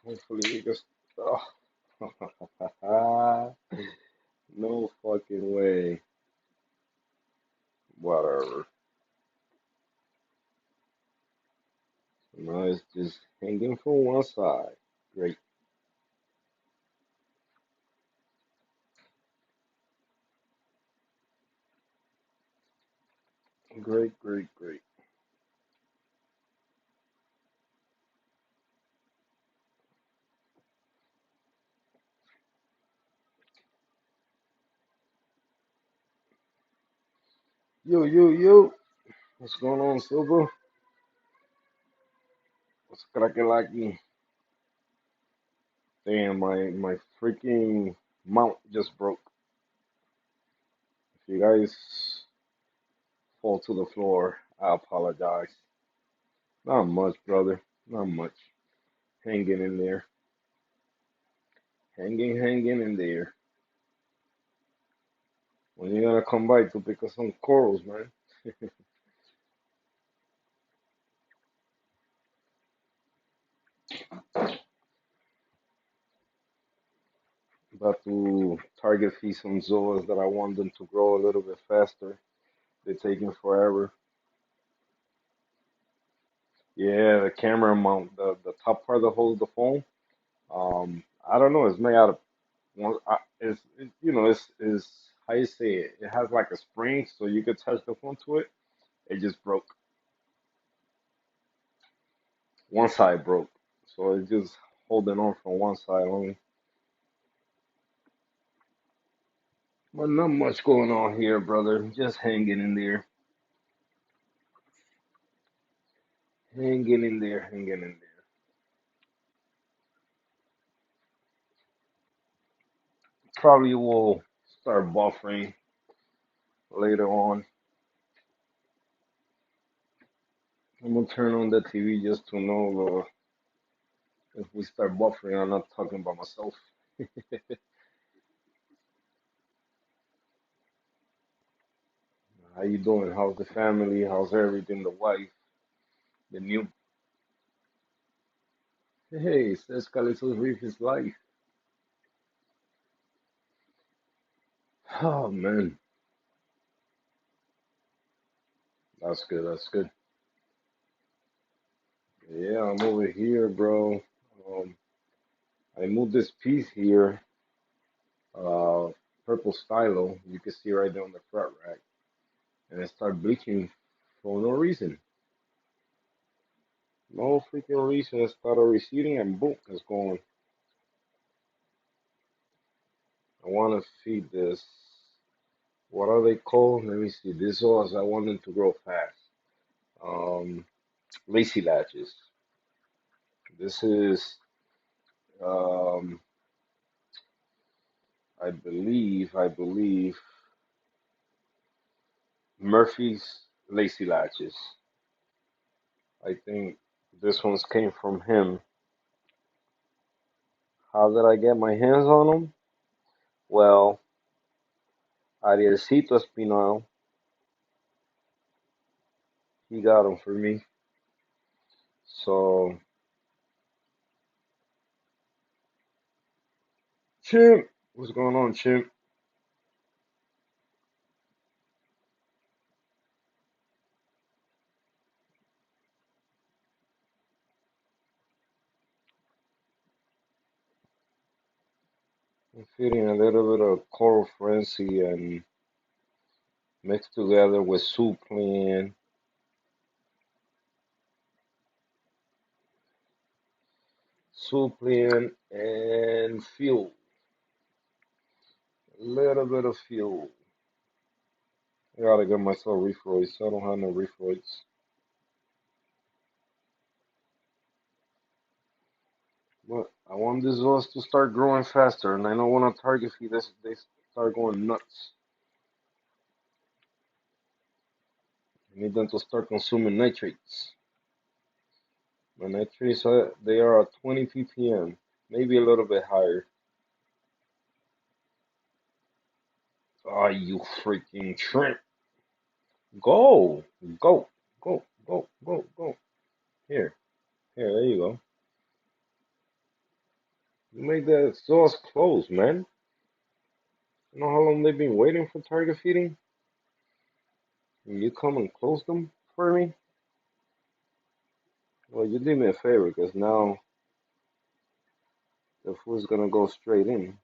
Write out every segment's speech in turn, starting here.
Hopefully we just. Oh. No fucking way. Whatever. Now it's just hanging from one side. Great, great, great, great. Yo, yo, yo. What's going on, Silver? What's cracking like me? Damn, my freaking mount just broke. If you guys fall to the floor, I apologize. Not much, brother. Not much. Hanging in there. Hanging in there. When you gonna come by to pick up some corals, man? About to target feed some zoas that I want them to grow a little bit faster. They're taking forever. Yeah, the camera mount, the top part that holds the phone. I don't know. It's made out of it's how you say it. It has like a spring, so you could touch the phone to it. It just broke. One side broke, so it's just holding on from one side only. But not much going on here, brother. Just hanging in there, hanging in there, hanging in there. Probably will start buffering later on. I'm gonna turn on the TV just to know if we start buffering. I'm not talking about myself. How you doing? How's the family? How's everything? The wife, the new. Hey, says Calisto's Reef is life. Oh man, that's good. That's good. Yeah, I'm over here, bro. Um, I moved this piece here, uh, purple stylo. You can see right there on the front rack, and it started bleaching for no reason. No freaking reason. It started receding, and boom, it's going. I want to feed this. What are they called? Let me see. This was I want them to grow fast. Um, lacy latches. This is, um, I believe Murphy's lacy latches. I think this one's came from him. How did I get my hands on them? Well, Arielcito Espinal, he got them for me. So, Chimp, what's going on, Chimp? I'm feeding a little bit of coral frenzy and mixed together with soup and fuel. A little bit of fuel. I gotta get myself refroids. I don't have no refroids. But I want these ones to start growing faster, and I know when I target feed this, they start going nuts. I need them to start consuming nitrates. My nitrates they are at 20 ppm, maybe a little bit higher. Ah, you freaking shrimp! Go, go, go. Here, here. There you go. You made the zoas close, man. You know how long they've been waiting for target feeding? And you come and close them for me? Well, you did me a favor because now the food's gonna go straight in.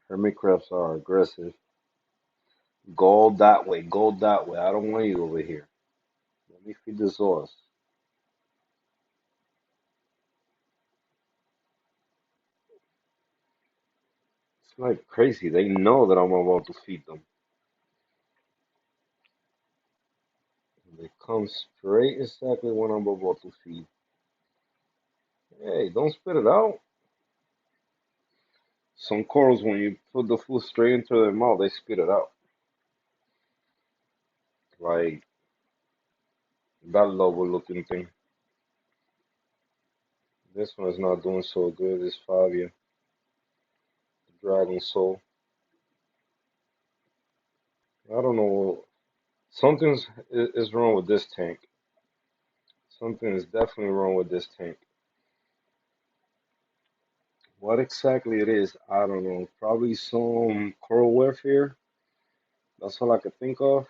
Hermit crabs are aggressive. Go that way, go that way. I don't want you over here. Let me feed the zoas. It's like crazy. They know that I'm about to feed them. They come straight exactly when I'm about to feed. Hey, don't spit it out. Some corals, when you put the food straight into their mouth, they spit it out. Like that lobo looking thing. This one is not doing so good. It's Fabia, the Dragon Soul. I don't know. Something's is wrong with this tank. Something is definitely wrong with this tank. What exactly it is, I don't know. Probably some coral warfare. That's all I could think of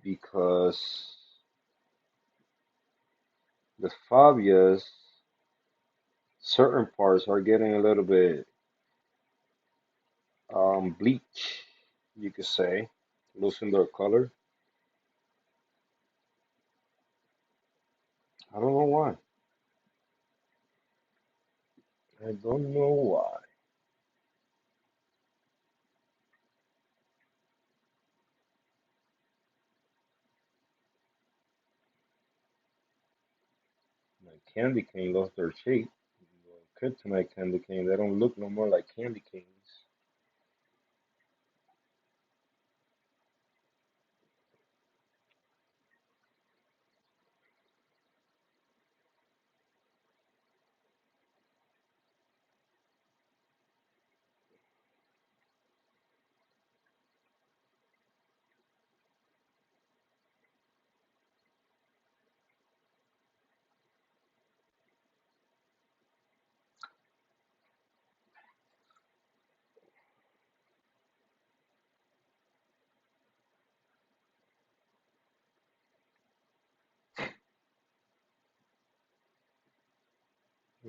because the Fabias, certain parts are getting a little bit bleach, you could say, losing their color. I don't know why. I don't know why. My candy cane lost their shape. Kryptonite candy cane, they don't look no more like candy canes.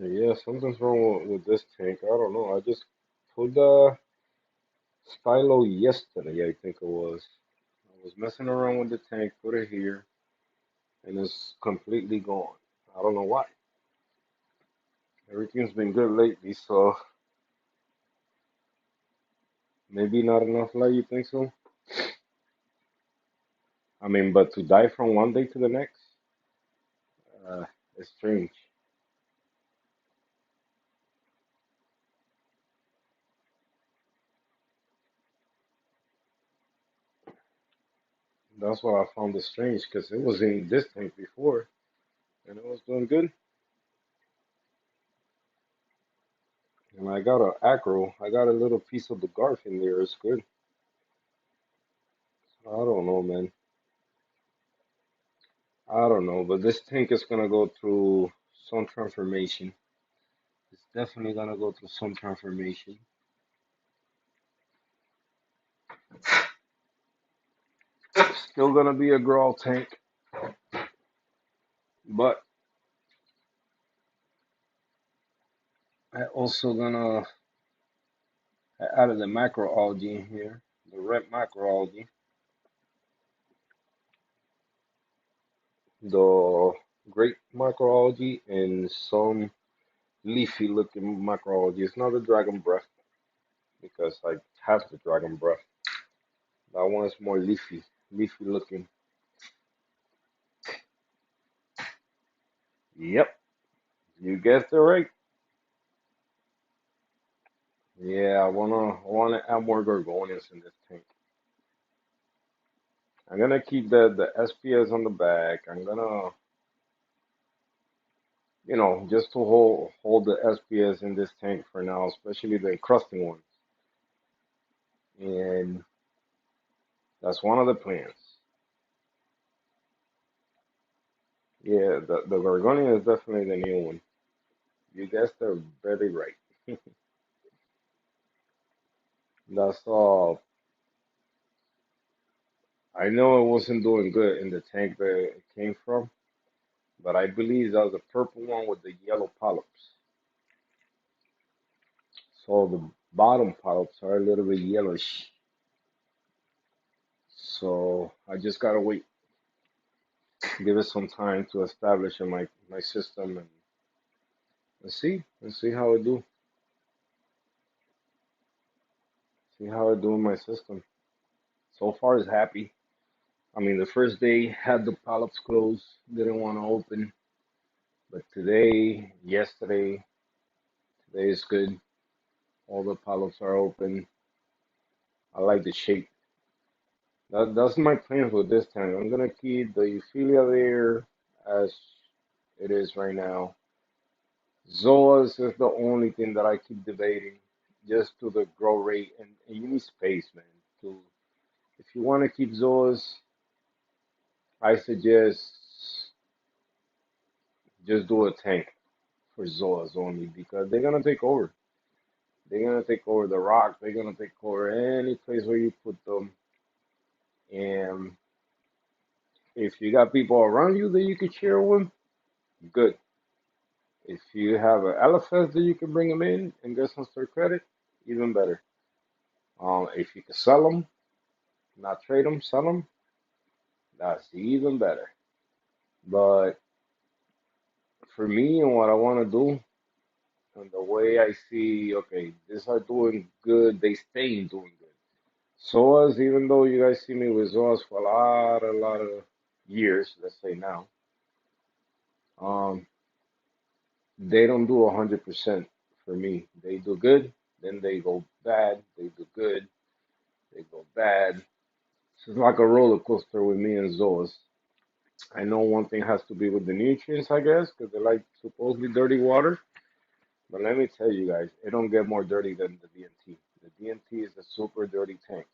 Yeah, something's wrong with this tank. I don't know. I just put the stylo yesterday, I think it was. I was messing around with the tank, put it here, and it's completely gone. I don't know why. Everything's been good lately, so maybe not enough light, you think so? I mean, but to die from one day to the next, uh, it's strange. That's why I found it strange, because it was in this tank before, and it was doing good. And I got a acro. I got a little piece of the Garf in there. It's good. I don't know, man. I don't know, but this tank is gonna go through some transformation. It's definitely gonna go through some transformation. Still gonna be a growl tank, but I also gonna I added the macroalgae in here, the red macroalgae, the great macroalgae, and some leafy looking macroalgae. It's not the dragon breath because I have the dragon breath. That one is more leafy looking. Yep, you guessed it right. Yeah, I wanna add more gorgonias in this tank. I'm gonna keep the SPS on the back. I'm gonna, just to hold the SPS in this tank for now, especially the encrusting ones. and that's one of the plans. Yeah, the Gorgonia is definitely the new one. You guessed it very right. That's all. I know it wasn't doing good in the tank that it came from, but I believe that was the purple one with the yellow polyps. So the bottom polyps are a little bit yellowish. So I just gotta wait, give it some time to establish in my system, and let's see how it do. See how it do in my system. So far, is happy. I mean, the first day had the polyps closed, didn't want to open, but today is good. All the polyps are open. I like the shape. That's my plans with this tank. I'm gonna keep the Euphilia there as it is right now. Zoas is the only thing that I keep debating, just to the grow rate, and you need space, man. To If you want to keep Zoas, I suggest just do a tank for Zoas only because they're gonna take over. They're gonna take over the rock. They're gonna take over any place where you put them. And if you got people around you that you can share with, good. If you have an LFS that you can bring them in and get some store credit, even better. If you can sell them, not trade them, sell them, that's even better. But for me and what I want to do, and the way I see, okay, these are doing good, they staying doing good. SOAs, even though you guys see me with SOAs for a lot of years, let's say now, um, they don't do 100% for me. They do good, then they go bad. They do good, they go bad. It's like a roller coaster with me and Zoas. I know one thing has to be with the nutrients, I guess, because they like supposedly dirty water. But let me tell you guys, it don't get more dirty than the DNT. The DNT is a super dirty tank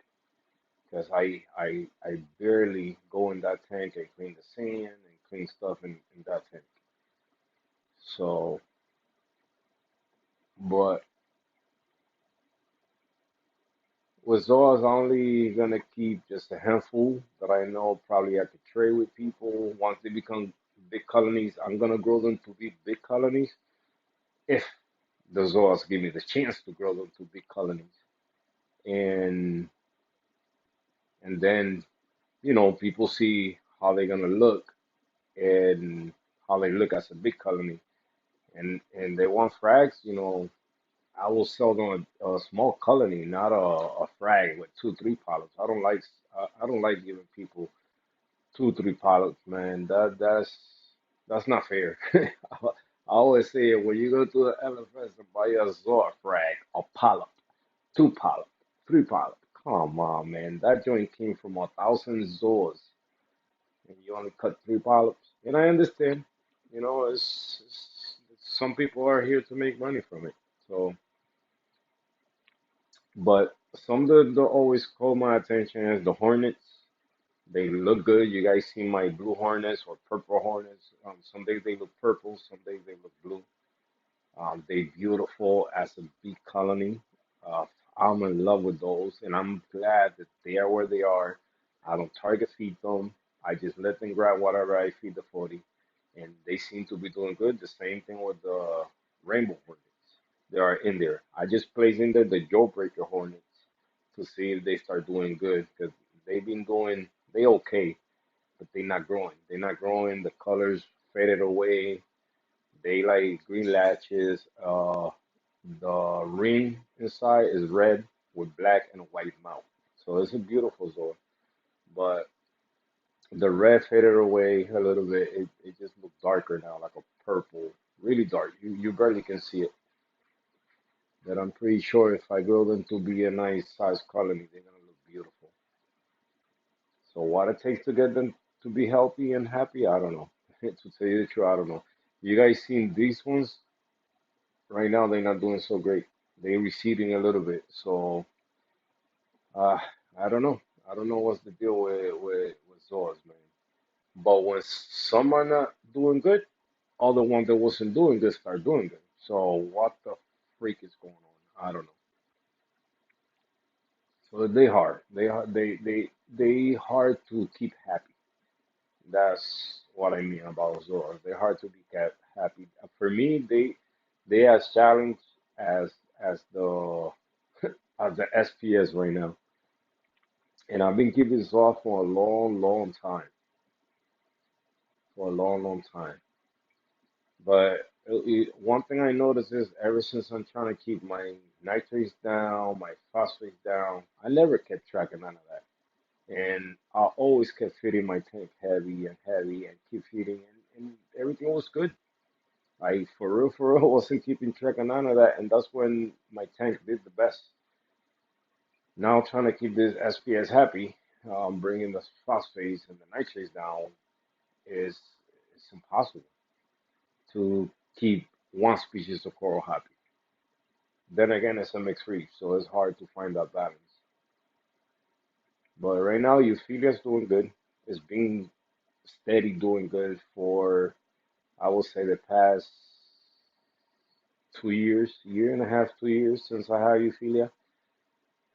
because I barely go in that tank and clean the sand and clean stuff in that tank. So, but with Zoas, I'm only gonna keep just a handful that I know probably I could trade with people. Once they become big colonies, I'm gonna grow them to be big colonies if the Zoas give me the chance to grow them to big colonies. And then people see how they're gonna look and how they look as a big colony, and they want frags. I will sell them a small colony, not a frag with two, three polyps. I don't like giving people two, three polyps, man. That's not fair. I always say when you go to the LFS and buy a Zoa frag, a polyp, two polyp, three polyp. Come on, man. That joint came from 1,000 Zoas, and you only cut three polyps. And I understand. Some people are here to make money from it. So, but some that always call my attention is the hornets. They look good. You guys see my blue hornets or purple hornets. Some days they look purple, some days they look blue. They beautiful as a bee colony. Uh, I'm in love with those, and I'm glad that they are where they are. I don't target feed them. I just let them grab whatever I feed the 40, and they seem to be doing good. The same thing with the rainbow hornets. They are in there. I just place in there the jawbreaker hornets to see if they start doing good because they've been doing they okay, but they not growing. They're not growing. The colors faded away. They like green latches. The ring inside is red with black and white mouth. So it's a beautiful Zoa. But the red faded away a little bit. It just looks darker now, like a purple, really dark. You barely can see it. But I'm pretty sure if I grow them to be a nice size colony, they're gonna look beautiful. So what it takes to get them to be healthy and happy, I don't know. To tell you the truth, I don't know. You guys seen these ones right now? They're not doing so great. They're receding a little bit. So Uh, I don't know. I don't know what's the deal with zoas, man. But when some are not doing good, all the ones that wasn't doing good start doing good. So what the freak is going on? I don't know. So they hard. They hard to keep happy. That's what I mean about zoas. They're hard to be kept happy. For me, they as challenge as as the as the SPS right now. And I've been keeping this off for a long, long time. For a long, long time. But one thing I noticed is ever since I'm trying to keep my nitrates down, my phosphates down, I never kept track of none of that. And I always kept feeding my tank heavy and heavy and keep feeding, and everything was good. I, for real, wasn't keeping track of none of that. And that's when my tank did the best. Now trying to keep this SPS happy, bringing the phosphates and the nitrates down is it's impossible to keep one species of coral happy. Then again, it's a mixed reef, so it's hard to find that balance. But right now, Euphelia's doing good. It's been steady doing good for, I would say, the past 2 years, year and a half, 2 years since I had Euphelia.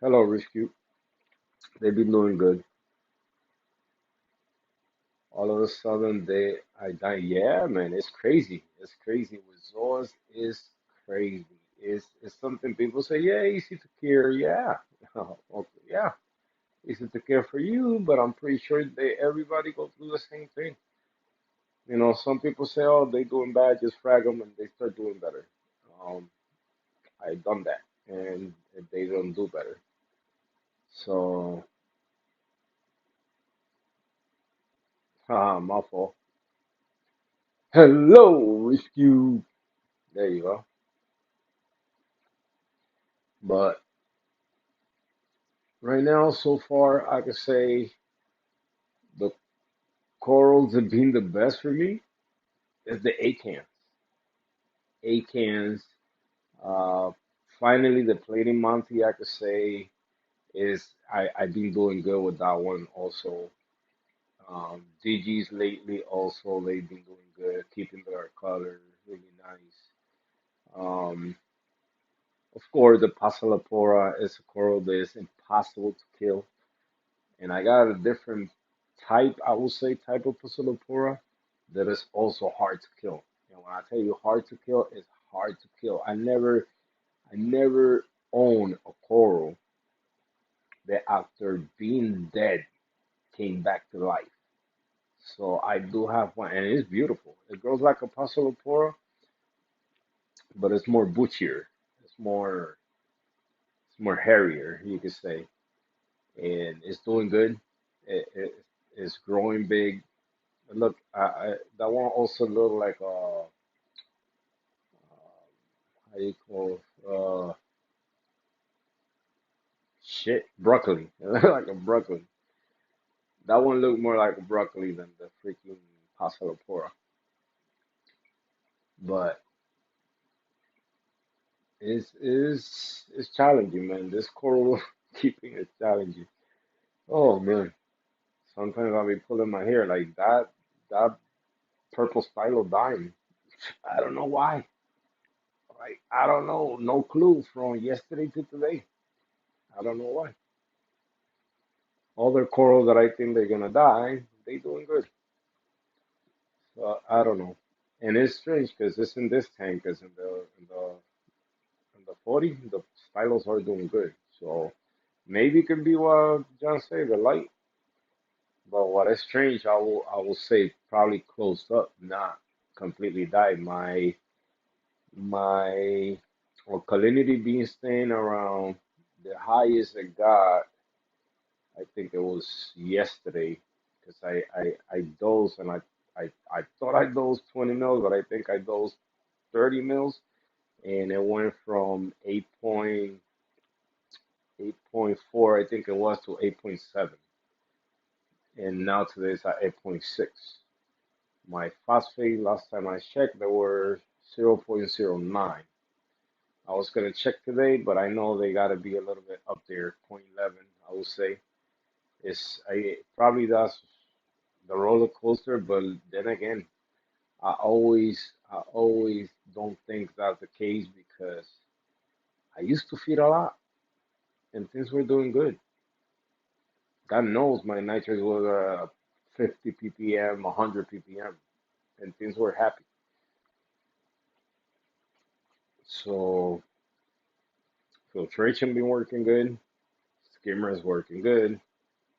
Hello, Rescue. They've been doing good. All of a sudden, I die. Yeah, man, it's crazy. It's crazy. With zoas, is crazy. It's something people say, yeah, easy to cure. Yeah, okay, yeah, easy to care for you, but I'm pretty sure everybody go through the same thing. You know, some people say, oh, they doing bad, just frag them, and they start doing better. Um, I done that, and they don't do better. So, my fault. Hello, rescue. There you go. But right now, so far, I could say the corals have been the best for me is the acans. Acans. Uh, Finally, the plating Monty, I could say is I've been doing good with that one also. DGs lately also they've been doing good, keeping their color really nice. Um, of course, the Passalapora is a coral that is impossible to kill, and I got a different type, I would say, type of Passalapora that is also hard to kill. And when I tell you hard to kill, it's hard to kill. I never owned a coral that after being dead came back to life. So I do have one, and it's beautiful. It grows like a Passalopora, but it's more butchier. It's more, it's more hairier, you could say, and it's doing good. It's growing big. Look, that one also look like a how you call shit broccoli, like a broccoli. That one looked more like a broccoli than the freaking Passalopora. But it's challenging, man. This coral keeping is challenging. Oh man, sometimes I'll be pulling my hair like that. That purple stylo dime. I don't know why. Like I don't know. No clue from yesterday to today. I don't know why. Other corals that I think they're gonna die, they doing good. So I don't know. And it's strange because it's in this tank, because in the 40, the stylos are doing good. So maybe it can be what John said, the light. But what is strange, I will say probably closed up, not completely died. My alkalinity being staying around the highest it got, I think it was yesterday, because I dosed and I thought I dosed 20 mils, but I think I dosed 30 mils, and it went from 8.4, I think it was, to 8.7, and now today it's at 8.6. My phosphate, last time I checked, they were 0.09. I was gonna check today, but I know they gotta be a little bit up there, 0.11. I would say. It's I probably that's the roller coaster, but then again, I always don't think that's the case because I used to feed a lot and things were doing good. God knows my nitrates were 50 ppm, 100 ppm, and things were happy. So filtration been working good, skimmer is working good.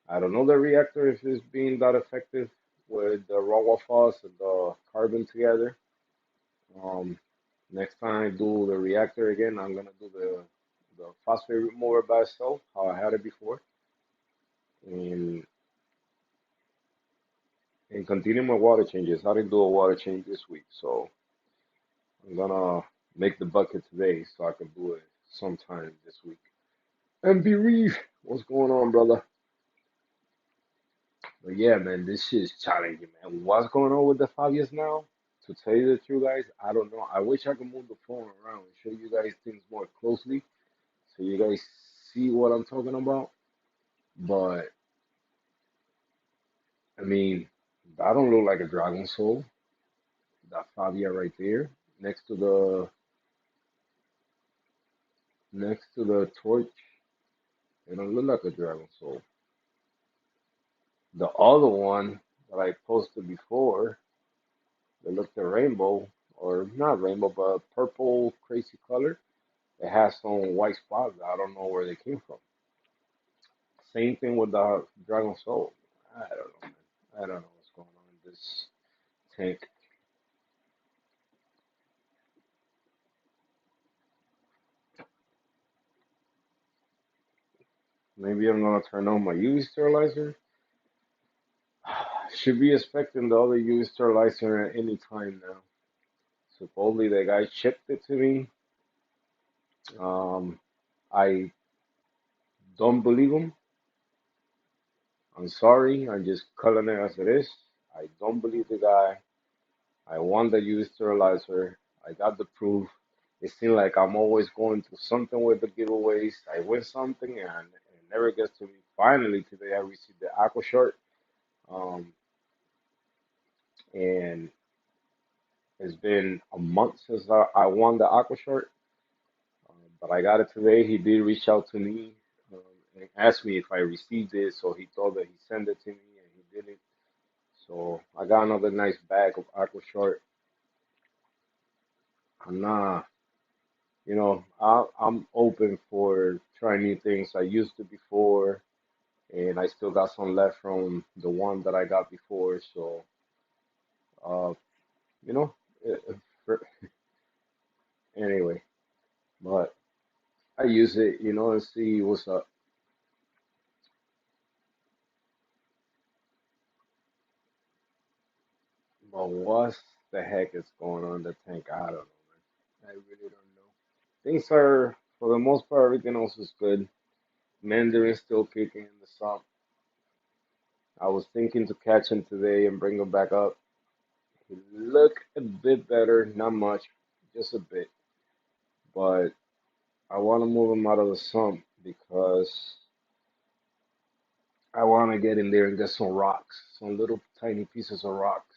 I don't know the reactor if it's being that effective with the raw phos and the carbon together. Um, Next time I do the reactor again, I'm gonna do the phosphate remover by itself, how I had it before, and continue my water changes. I didn't do a water change this week, so I'm gonna make the bucket today so I can do it sometime this week. And be Reef, what's going on, brother? But yeah, man, this shit is challenging, man. What's going on with the 5 years now? To tell you the truth, guys, I don't know. I wish I could move the phone around and show you guys things more closely so you guys see what I'm talking about. But I mean, that don't look like a dragon soul. That 5 year right there, next to the torch, it don't look like a dragon soul. The other one that I posted before, that looked a rainbow, or not rainbow, but purple crazy color. It has some white spots. I don't know where they came from. Same thing with the dragon soul. I don't know, man. I don't know what's going on in this tank. Maybe I'm gonna turn on my UV sterilizer. Should be expecting the other UV sterilizer at any time now. Supposedly the guy shipped it to me. Um, I don't believe him. I'm sorry. I'm just calling it as it is. I don't believe the guy. I won the UV sterilizer. I got the proof. It seems like I'm always going to something with the giveaways. I win something and it never gets to me. Finally, today I received the Aqua Short. Um, and it's been a month since I won the Aqua Short. But I got it today. He did reach out to me and asked me if I received it. So he told that he sent it to me and he did it. So I got another nice bag of Aqua Short. I'm not, I'm open for trying new things. I used to before, and I still got some left from the one that I got before. So, uh, you know, for, anyway, but I use it, and see what's up. But what the heck is going on in the tank? I don't know, man. I really don't know. Things are, for the most part, everything else is good. Mandarin's still kicking in the sump. I was thinking to catch him today and bring him back up. He looked a bit better, not much, just a bit. But I want to move him out of the sump because I want to get in there and get some rocks, some little tiny pieces of rocks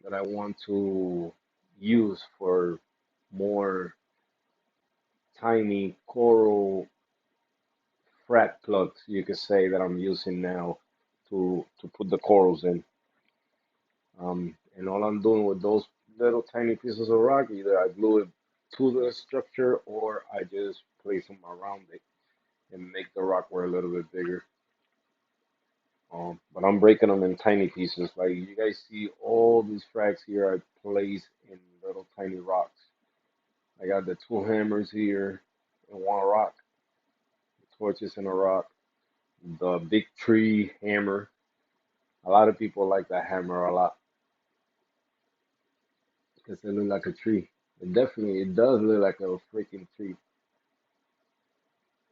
that I want to use for more tiny coral frat plugs, you could say, that I'm using now to put the corals in. And all I'm doing with those little tiny pieces of rock, either I glue it to the structure or I just place them around it and make the rock a little bit bigger. But I'm breaking them in tiny pieces. Like you guys see all these frags here I place in little tiny rocks. I got the two hammers here in one rock, torches in a rock, the big tree hammer. A lot of people like that hammer a lot because it looks like a tree. It does look like a freaking tree.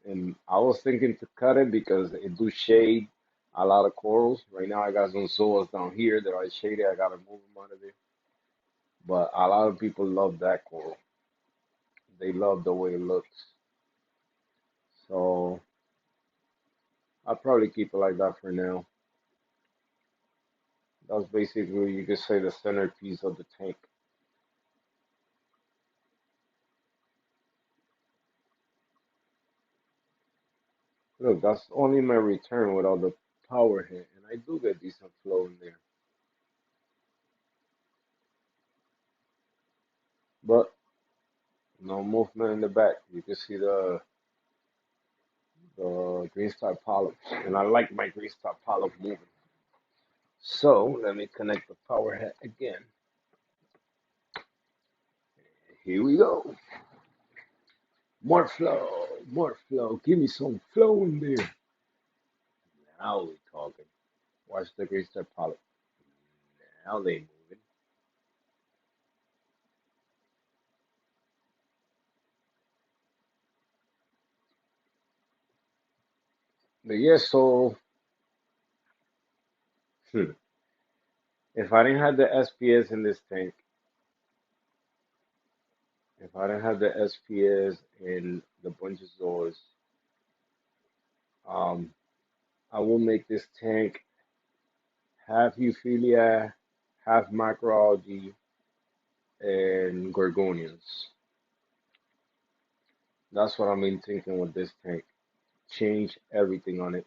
And I was thinking to cut it because it do shade a lot of corals. Right now I got some zoas down here that are shaded. I gotta move them out of there. But a lot of people love that coral. They love the way it looks. So I'll probably keep it like that for now. That's basically, you could say, the centerpiece of the tank. Look, that's only my return without the power hit, and I do get decent flow in there. But no movement in the back. You can see the green star polyp, and I like my green star polyp moving. So let me connect the power head again. Here we go. More flow, more flow. Give me some flow in there. Now we talking. Watch the green star polyp. Now they moving. But yeah, so hmm, if I didn't have the SPS in this tank, if I didn't have the SPS in the bunch of zoas, um, I will make this tank half Euphilia, half macroalgae, and gorgonians. That's what I've been thinking with this tank. Change everything on it.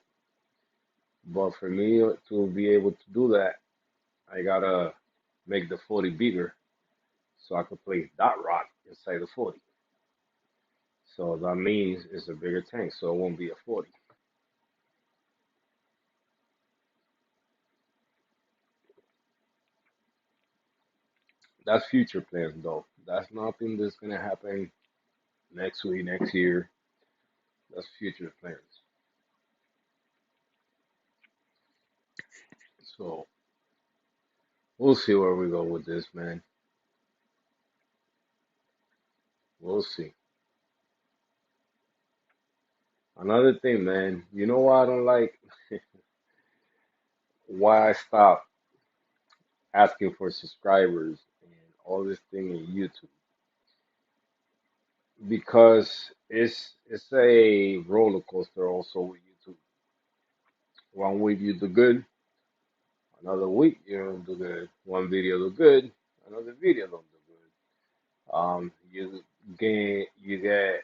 But for me to be able to do that, I gotta make the 40 bigger so I could place dot rock inside the 40. So that means it's a bigger tank, so it won't be a 40. That's future plans though. That's nothing that's gonna happen next week, next year. That's future plans. So we'll see where we go with this, man. We'll see. Another thing, man, you know why I don't like why I stopped asking for subscribers and all this thing in YouTube? Because it's a roller coaster also with YouTube. One week you do good, another week you don't do good. One video do good, another video don't do good. You get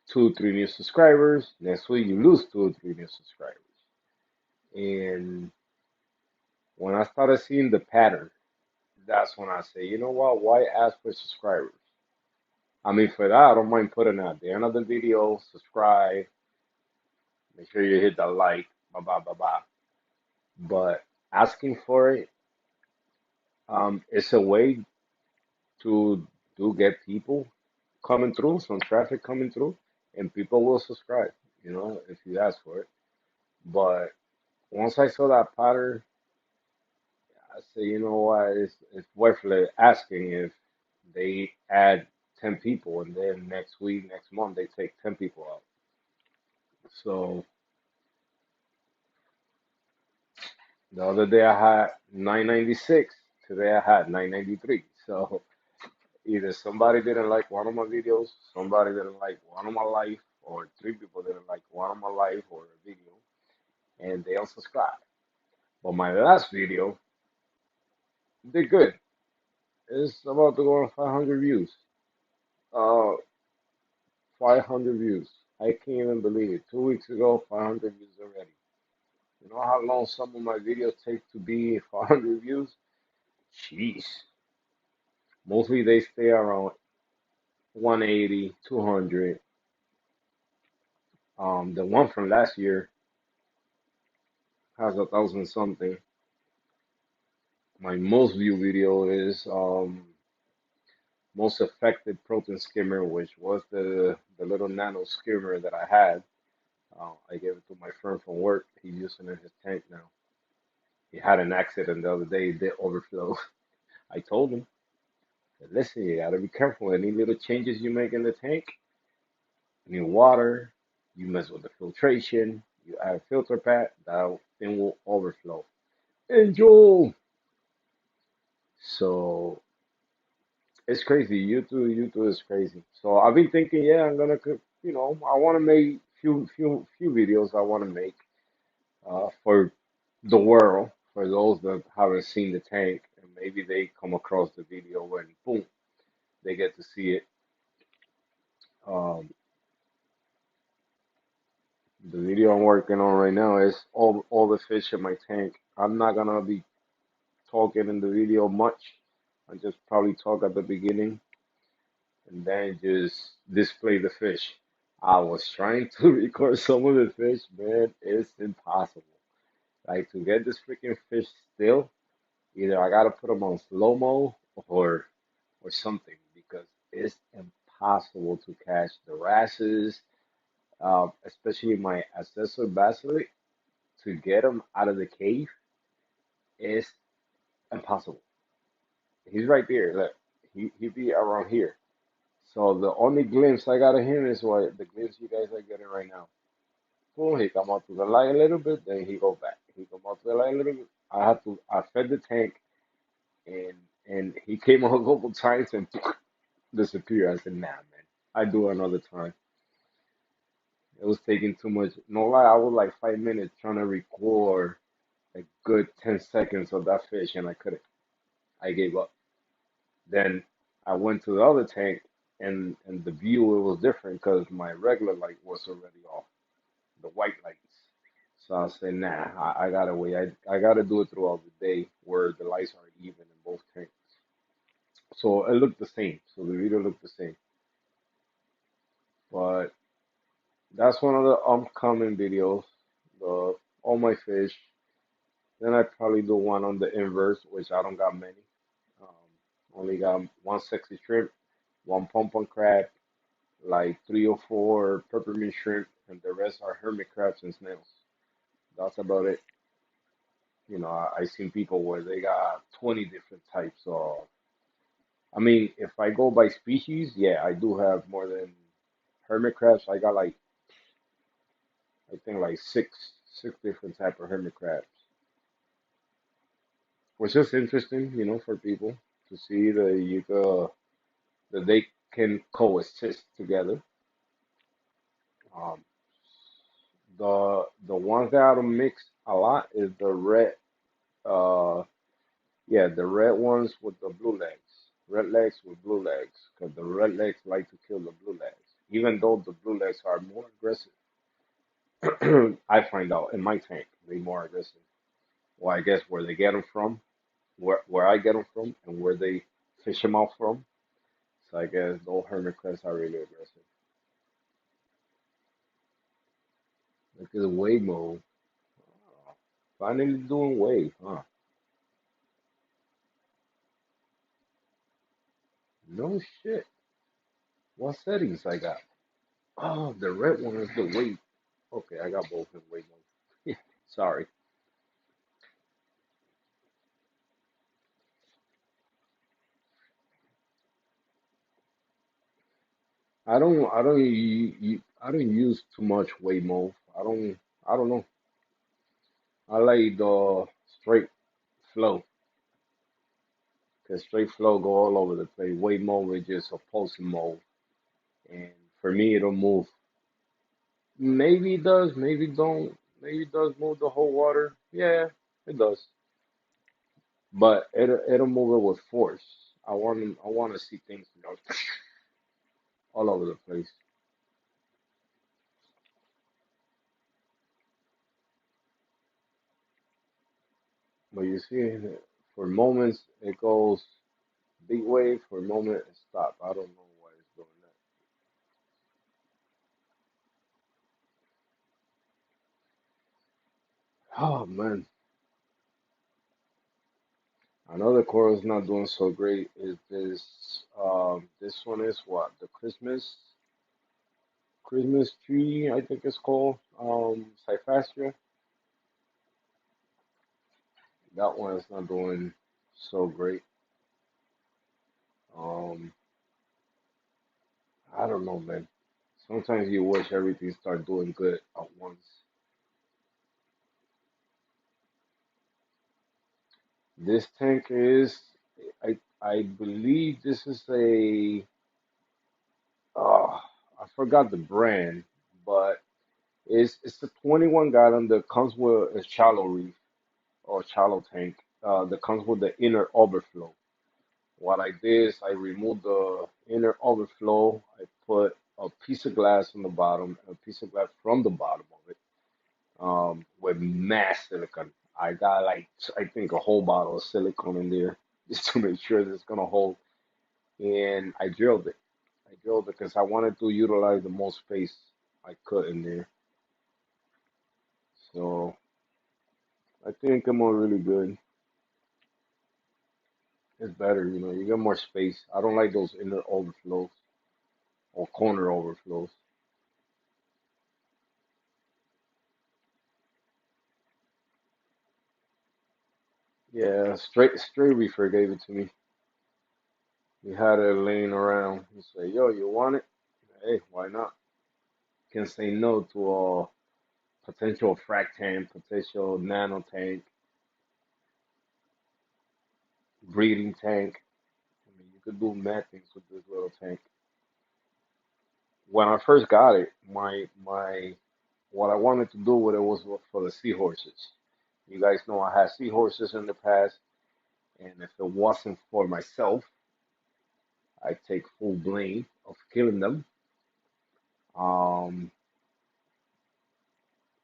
2 3 new subscribers. Next week you lose 2 or 3 new subscribers. And when I started seeing the pattern, that's when I say, you know what? Why ask for subscribers? I mean, for that, I don't mind putting at the end of the video, subscribe, make sure you hit the like, blah, blah, blah, blah. But asking for it, it's a way to do get people coming through, some traffic coming through, and people will subscribe, if you ask for it. But once I saw that pattern, I say, you know what, it's worthless asking if they add 10 people and then next week, next month, they take 10 people out. So the other day I had 996, today I had 993. So either somebody didn't like one of my videos, somebody didn't like one of my life, or 3 people didn't like one of my life or a video, and they unsubscribed. But my last video did good. It's about to go on 500 views. Uh, 500 views. I can't even believe it. 2 weeks ago, 500 views already. You know how long some of my videos take to be 500 views? Jeez. Mostly they stay around 180, 200. The one from last year has 1,000 something. My most viewed video is most effective protein skimmer, which was the little nano skimmer that I had. I gave it to my friend from work. He's using it in his tank now. He had an accident the other day. It did overflow. I told him, listen, you gotta be careful. Any little changes you make in the tank, new water, you mess with the filtration, you add a filter pad, that thing will overflow. Enjoy. So it's crazy. YouTube is crazy. So I've been thinking, yeah, I'm gonna, I want to make few videos I want to make for the world, for those that haven't seen the tank, and maybe they come across the video and boom, they get to see it. Um, the video I'm working on right now is all the fish in my tank. I'm not gonna be talking in the video much. I just probably talk at the beginning and then just display the fish. I was trying to record some of the fish, man. It's impossible. Like to get this freaking fish still, either I gotta put them on slow mo or something because it's impossible to catch the wrasses, especially my assessor basilic. To get him out of the cave is impossible. He's right there. Look, he be around here. So the only glimpse I got of him is what the glimpse you guys are getting right now. Boom, he come out to the light a little bit, then he go back. He come out to the light a little bit. I fed the tank and he came out a couple times and disappeared. I said, nah man, I do it another time. It was taking too much. No lie, I was like 5 minutes trying to record a good 10 seconds of that fish and I couldn't. I gave up. Then I went to the other tank and the view it was different because my regular light was already off, the white lights. So I said, nah, I gotta wait. I gotta do it throughout the day where the lights are even in both tanks. So it looked the same. So the video looked the same. But that's one of the upcoming videos. The all my fish. Then I probably do one on the inverse, which I don't got many. Only got one sexy shrimp, one pompon crab, like three or four peppermint shrimp, and the rest are hermit crabs and snails. That's about it. I seen people where they got 20 different types of. I mean, if I go by species, yeah, I do have more than hermit crabs. I got like I think like six different type of hermit crabs, which is interesting, for people to see that they can coexist together. Um, the ones that I don't mix a lot is the red, uh, yeah, the red ones with the blue legs, red legs with blue legs, because the red legs like to kill the blue legs, even though the blue legs are more aggressive. I find out in my tank they more aggressive. Well, I guess where they get them from, where I get them from, and where they fish them out from. So I guess those hermit crabs are really aggressive. Look at the wave mode. Oh, finally doing wave, huh? No shit. What settings I got? Oh, the red one is the wave. Okay, I got both in wave mode. Sorry. I don't use too much wave mode. I don't know. I like the straight flow. Cause straight flow go all over the place. Wave mode is just a pulsing mode. And for me it'll move. Maybe it does, maybe don't. Maybe it does move the whole water. Yeah, it does. But it'll move it with force. I want to see things, all over the place. But you see, for moments it goes big wave, for a moment it stop. I don't know why it's doing that. Oh man, another coral is not doing so great. Is this? This one is what the Christmas tree, I think it's called. Cyphastria. That one is not doing so great. Um, I don't know, man. Sometimes you wish everything start doing good at once. This tank is, I believe this is a, I forgot the brand, but It's a 21 gallon that comes with a shallow reef or shallow tank that comes with the inner overflow. What I did is I removed the inner overflow. I put a piece of glass on the bottom, a piece of glass from the bottom of it, with mass silicone. I got like I think a whole bottle of silicone in there just to make sure that it's gonna hold. And I drilled it. I drilled it because I wanted to utilize the most space I could in there. So I think I'm on really good. It's better, you get more space. I don't like those inner overflows or corner overflows. Yeah, straight reefer gave it to me. He had it laying around. He said, "Yo, you want it? Hey, why not? Can say no to a potential frac tank, potential nano tank, breeding tank. I mean, you could do mad things with this little tank." When I first got it, my what I wanted to do with it was for the seahorses. You guys know I had seahorses in the past, and if it wasn't for myself, I take full blame of killing them. Um,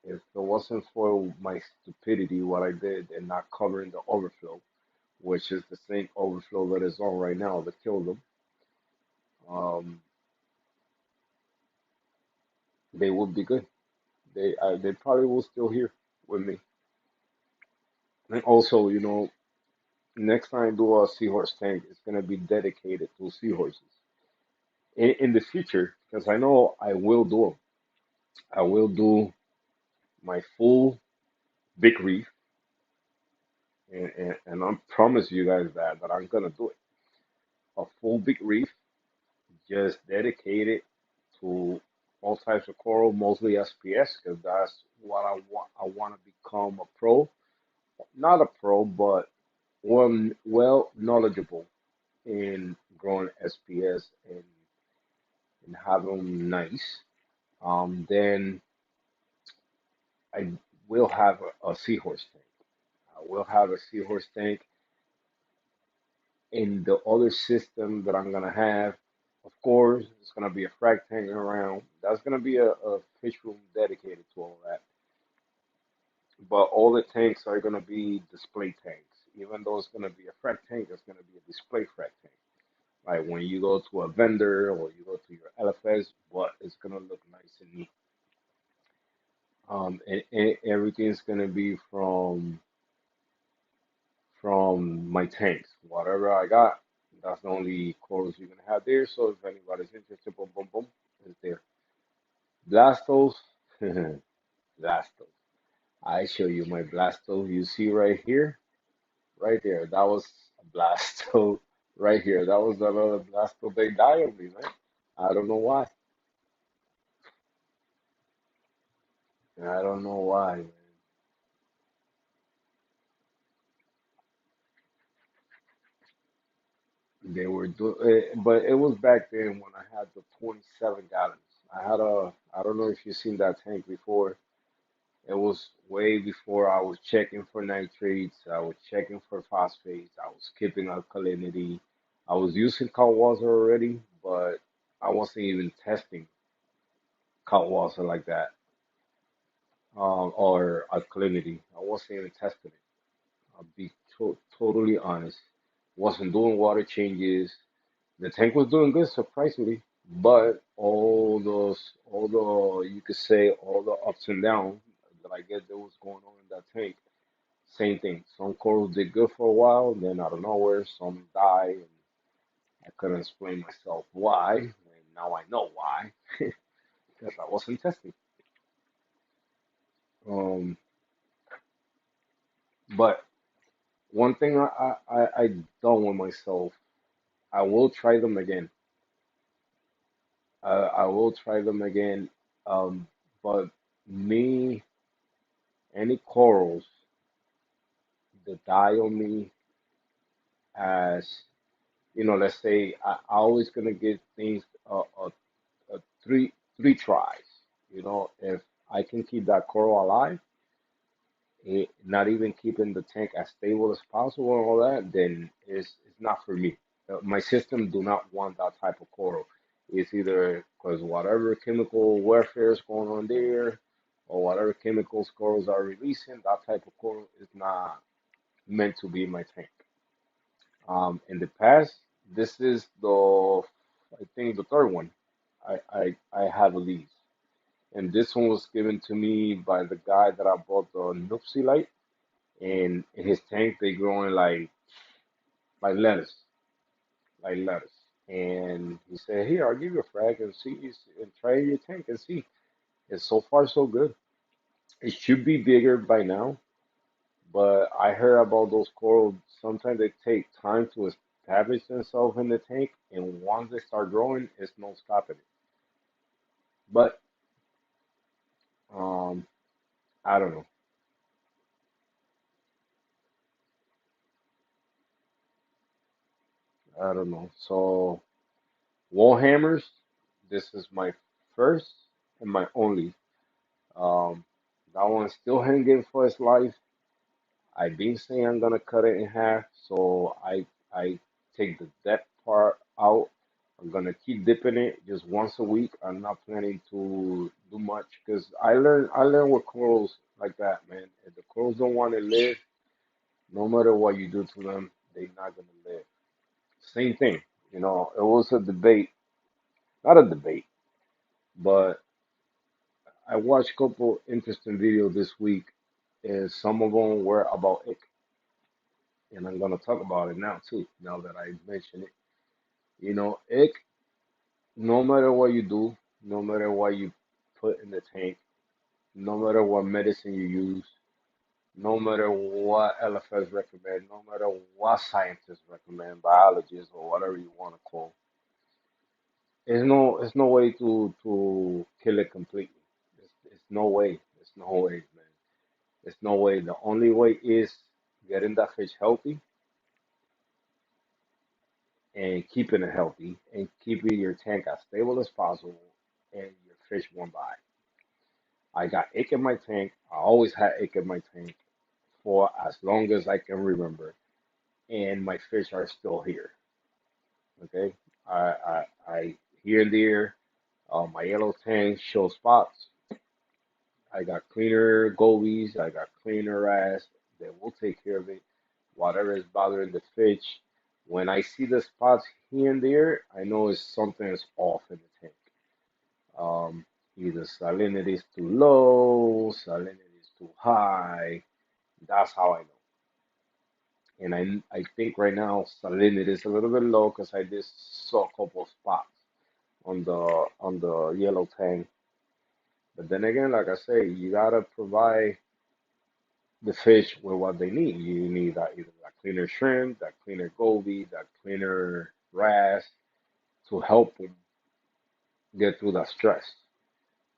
if it wasn't for my stupidity, what I did, and not covering the overflow, which is the same overflow that is on right now that killed them, um, they would be good. They probably will still here with me. And also, next time I do a seahorse tank, it's gonna be dedicated to seahorses in the future because I know I will do them. I will do my full big reef, and I promise you guys that I'm gonna do it. A full big reef, just dedicated to all types of coral, mostly SPS, because that's what I want. I want to become a pro, not a pro, but well knowledgeable in growing SPS and have them nice. Then I will have a seahorse tank. I will have a seahorse tank in the other system that I'm gonna have. Of course, it's gonna be a frag tank around. That's gonna be a fish room dedicated to all that. But all the tanks are gonna be display tanks. Even though it's gonna be a frag tank, it's gonna be a display frag tank. Like when you go to a vendor or you go to your LFS, but it's gonna look nice and neat. And everything's gonna be from my tanks. Whatever I got, that's the only corals you're gonna have there. So if anybody's interested, boom, boom, boom, it's there. Blastos, Blastos. I show you my Blasto. You see right here, right there. That was a Blasto right here. That was another Blasto. They die on me, man. I don't know why. I don't know why, man. They were but it was back then when I had the 27 gallons. I don't know if you've seen that tank before. It was way before I was checking for nitrates. I was checking for phosphates. I was skipping alkalinity. I was using Kalwaza already, but I wasn't even testing Kalwaza like that, or alkalinity. I wasn't even testing it. I'll be totally honest. Wasn't doing water changes. The tank was doing good, surprisingly, but all the, you could say, all the ups and downs that I guess that was going on in that tank. Same thing. Some corals did good for a while, then out of nowhere, some die, and I couldn't explain myself why. And now I know why, because I wasn't testing. Um, but one thing I done with myself, I will try them again. I will try them again. Um, but me, any corals that die on me, as let's say I always gonna give things a three tries. If I can keep that coral alive, not even keeping the tank as stable as possible and all that, then it's not for me. My system do not want that type of coral. It's either because whatever chemical warfare is going on there, or whatever chemicals corals are releasing, that type of coral is not meant to be in my tank. In the past, this is I think the third one I have a lease. And this one was given to me by the guy that I bought the Nupsi light. And in his tank, they growing like lettuce, like lettuce. And he said, "Here, I'll give you a frag and see, and try your tank and see." And so far, so good. It should be bigger by now, but I heard about those corals. Sometimes they take time to establish themselves in the tank, and once they start growing, it's no stopping it. But um, I don't know. I don't know. So wall hammers. This is my first and my only. Um, that one's still hanging for its life. I've been saying I'm gonna cut it in half, so I take the depth part out. I'm gonna keep dipping it just once a week. I'm not planning to do much because I learned with corals like that, man. If the corals don't want to live, no matter what you do to them, they're not gonna live. Same thing, it was a debate, not a debate, but I watched a couple interesting videos this week, and some of them were about ick, and I'm gonna talk about it now too. Now that I mention it, ick. No matter what you do, no matter what you put in the tank, no matter what medicine you use, no matter what LFS recommend, no matter what scientists recommend, biologists or whatever you want to call, there's no way to kill it completely. It's no way. There's no way, man. There's no way. The only way is getting that fish healthy and keeping it healthy and keeping your tank as stable as possible and your fish won't die. I got ick in my tank. I always had ick in my tank for as long as I can remember, and my fish are still here. Okay, I here and there, my yellow tank shows spots. I got cleaner gobies. I got cleaner wrasse that will take care of it. Whatever is bothering the fish, when I see the spots here and there, I know it's something is off in the tank. Um, Either salinity is too low, salinity is too high. That's how I know. And I think right now salinity is a little bit low because I just saw a couple of spots on the yellow tank. But then again, like I say, you gotta provide the fish with what they need. You need either that cleaner shrimp, that cleaner goby, that cleaner wrasse to help them get through that stress.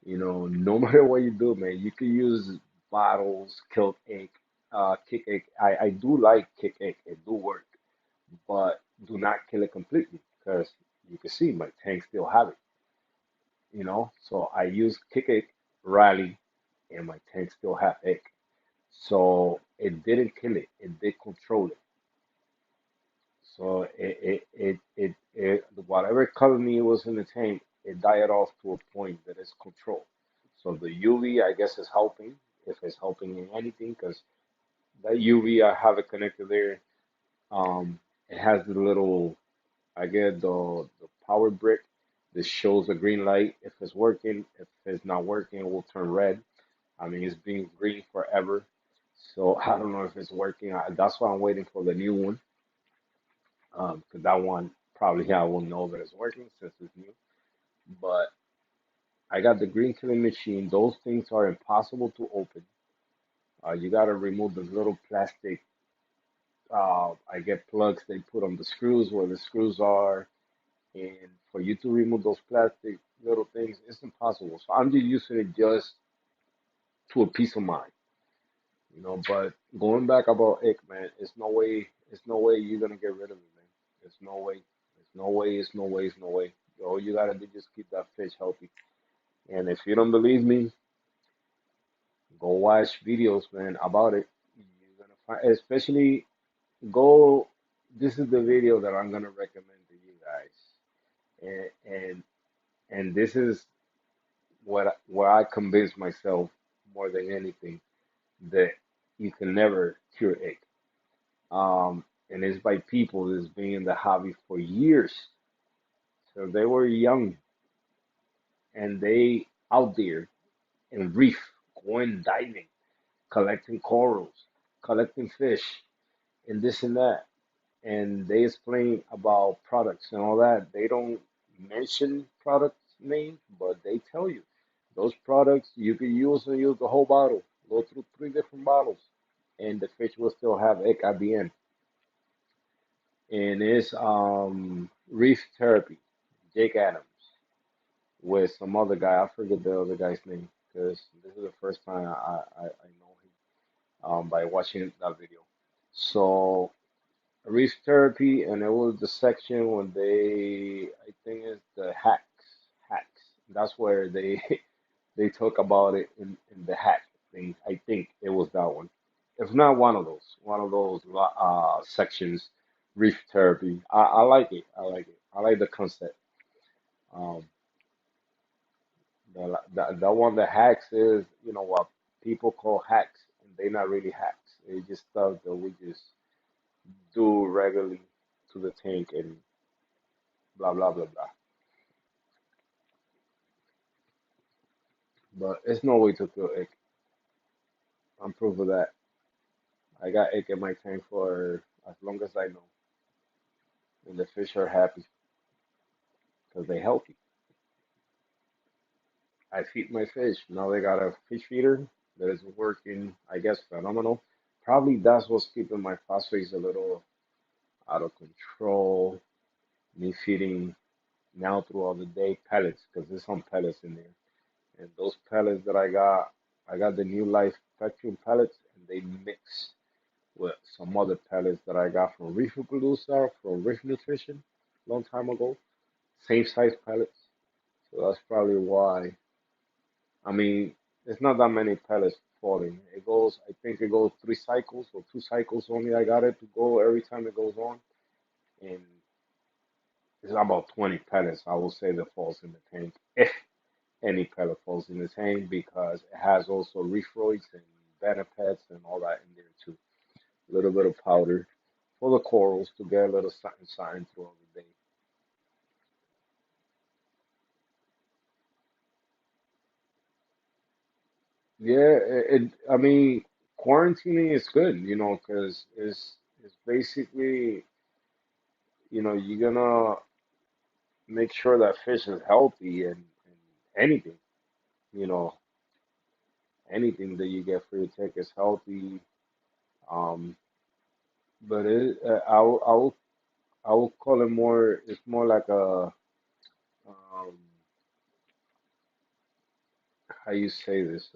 No matter what you do, man, you can use bottles, kill egg, kick egg. I do like kick egg. It do work, but do not kill it completely because you can see my tank still have it. So I use kick egg, rally, and my tank still have egg. So it didn't kill it. It did control it. So whatever colony was in the tank, it died off to a point that it's controlled. So the UV, I guess, is helping, if it's helping in anything, because that UV, I have it connected there. It has the little, I get the power brick that shows the green light if it's working. If it's not working, it will turn red. I mean, it's been green forever. So I don't know if it's working. That's why I'm waiting for the new one. Because that one probably I will know that it's working since it's new. But I got the green killing machine. Those things are impossible to open. You got to remove the little plastic. I get plugs they put on the screws where the screws are, and for you to remove those plastic little things, it's impossible. So I'm just using it just to a peace of mind. But going back about ick, man, it's no way you're gonna get rid of it, man. There's no way. There's no way. It's no way. It's no way. All you gotta do is just keep that fish healthy. And if you don't believe me, Go watch videos, man, about it. You're gonna find, especially go. This is the video that I'm gonna recommend to you guys, and this is what where I convinced myself more than anything that you can never cure ache. And it's by people that's been in the hobby for years. So they were young and they out there in reef, going diving, collecting corals, collecting fish, and this and that. And they explain about products and all that. They don't mention product names, but they tell you those products you can use and use the whole bottle. Go through three different bottles, and the fish will still have egg at the end. And it's reef therapy, Jake Adams, with some other guy. I forget the other guy's name because this is the first time I know him by watching that video. So reef therapy, and it was the section when they, I think it's the hacks. That's where they they talk about it in the hack thing. I think it was that one. If not one of those sections, reef therapy. I like it. I like it. I like the concept. Um, the one that hacks is, you know, what people call hacks, and they're not really hacks. It's just stuff that we just do regularly to the tank and blah blah blah blah. But it's no way to kill ick. I'm proof of that. I got ick in my tank for as long as I know, and the fish are happy because they healthy. I feed my fish. Now they got a fish feeder that is working, I guess, phenomenal. Probably that's what's keeping my phosphates a little out of control. Me feeding now throughout the day pellets because there's some pellets in there. And those pellets that I got the New Life Spectrum pellets, and they mix with some other pellets that I got from Reef Producer from Reef Nutrition long time ago. Same size pellets. So that's probably why. I mean, it's not that many pellets falling. It goes, I think it goes 3 cycles or 2 cycles only. I got it to go every time it goes on. And it's about 20 pellets, I will say, that falls in the tank. If any pellet falls in the tank, because it has also Reefroids and Benefits and all that in there too. A little bit of powder for the corals to get a little something, something throughout the day. Yeah, I mean, quarantining is good, you know, because it's basically, you know, you're gonna make sure that fish is healthy and anything, you know, anything that you get for your tank is healthy. Um, but I will call it more. It's more like a how you say this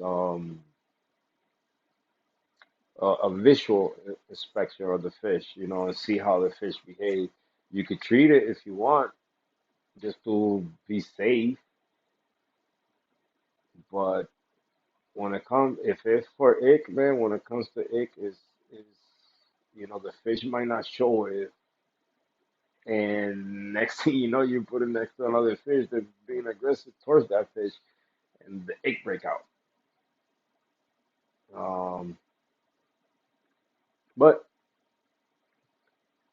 a visual inspection of the fish, you know, and see how the fish behave. You could treat it if you want, just to be safe. But when it comes, if it's for ick, man, when it comes to ick, is you know the fish might not show it, and next thing you know, you put it next to another fish that's being aggressive towards that fish, and the ick break out. Um, but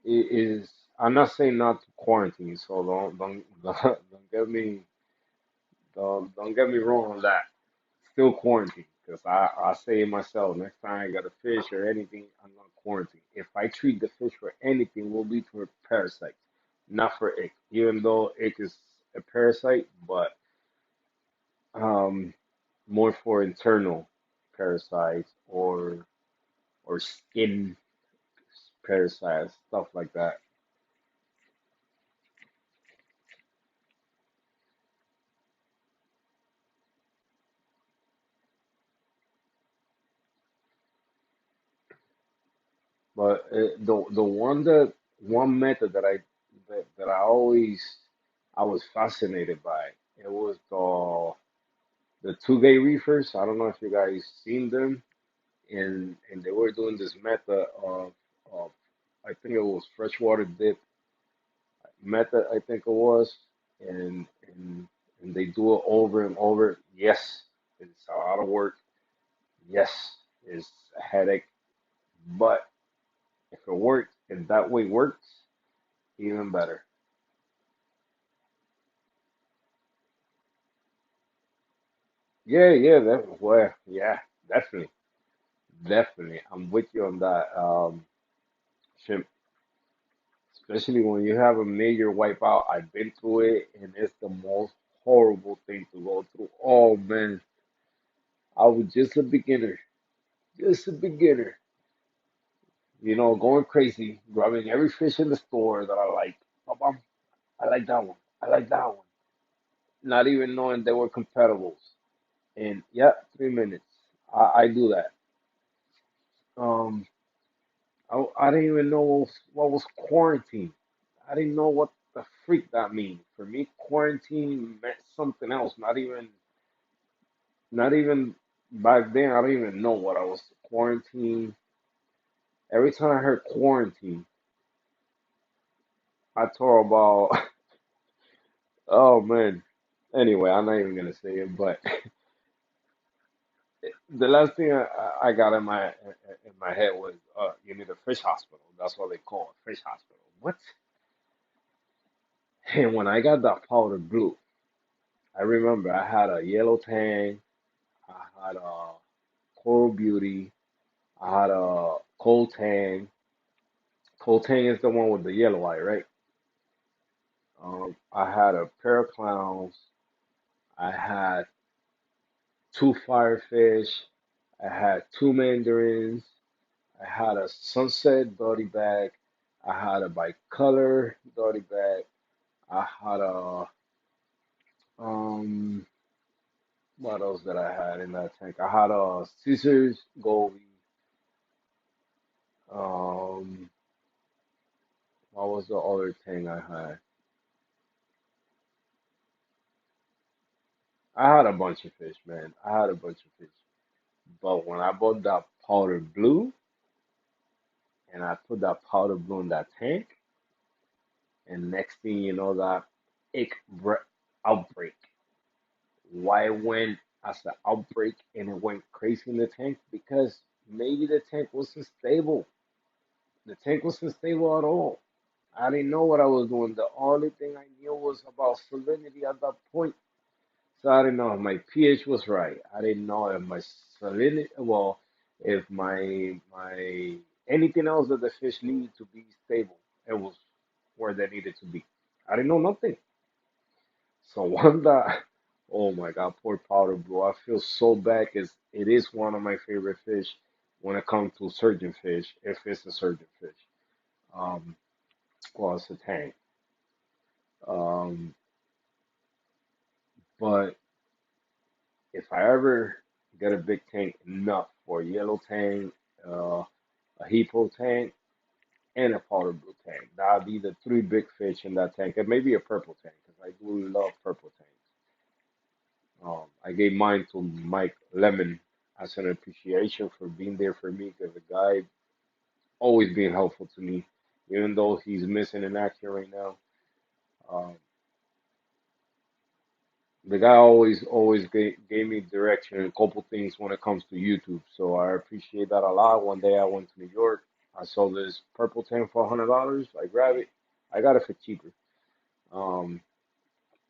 it is. I'm not saying not to quarantine, so don't get me don't get me wrong on that. Still quarantine because I say it myself. Next time I got a fish or anything, I'm gonna quarantine. If I treat the fish for anything, will be for parasites, not for ick. Even though ick is a parasite, but um, more for internal parasites or skin parasites, stuff like that. But the one method that I always I was fascinated by, it was the the 2 day reefers. I don't know if you guys seen them, and they were doing this method of I think it was freshwater dip method. I think it was, and and and they do it over and over. Yes, it's a lot of work. Yes, it's a headache, but if it works, if that way works, even better. Yeah, yeah, that well, yeah, definitely, definitely. I'm with you on that. Shim, especially when you have a major wipeout. I've been through it, and it's the most horrible thing to go through. Oh man, I was just a beginner, just a beginner. Going crazy, grabbing every fish in the store that I like. Bum, I like that one. I like that one. Not even knowing they were compatibles. And yeah, 3 minutes. I do that. Um, I didn't even know what was quarantine. I didn't know what the freak that mean. For me, quarantine meant something else. Not even back then. I don't even know what I was quarantine. Every time I heard quarantine, I thought about. Oh man. Anyway, I'm not even gonna say it, but the last thing I got in my head was you need a fish hospital. That's what they call it, fish hospital. What? And when I got that powder blue, I remember I had a yellow tang, I had a coral beauty, I had a cold tang. Cold tang is the one with the yellow eye, right? I had a pair of clowns. I had two firefish. I had two mandarins. I had a sunset dotty bag. I had a bicolor dotty bag. I had a what else did I had in that tank? I had a scissors goalie. Um, what was the other thing I had? I had a bunch of fish, man. I had a bunch of fish. But when I bought that powder blue and I put that powder blue in that tank, and next thing you know, that ick outbreak. Why it went as an outbreak and it went crazy in the tank? Because maybe the tank wasn't stable. The tank wasn't stable at all. I didn't know what I was doing. The only thing I knew was about salinity at that point. So I didn't know if my pH was right. I didn't know if my salinity, well, if my anything else that the fish needed to be stable, it was where they needed to be. I didn't know nothing. So one that, oh my God, poor powder blue. I feel so bad because it is one of my favorite fish when it comes to surgeon fish, if it's a surgeon fish. Um, well, it's a tank. Um, but if I ever get a big tank enough for a yellow tank, uh, a hippo tank, and a powder blue tank, that'll be the three big fish in that tank, and maybe a purple tank because I do love purple tanks. I gave mine to Mike Lemon as an appreciation for being there for me because the guy always being helpful to me, even though he's missing in action right now. Um, the guy always gave me direction and a couple things when it comes to YouTube. So I appreciate that a lot. One day I went to New York. I saw this purple tank for $100. I grabbed it. I got it for cheaper. Um,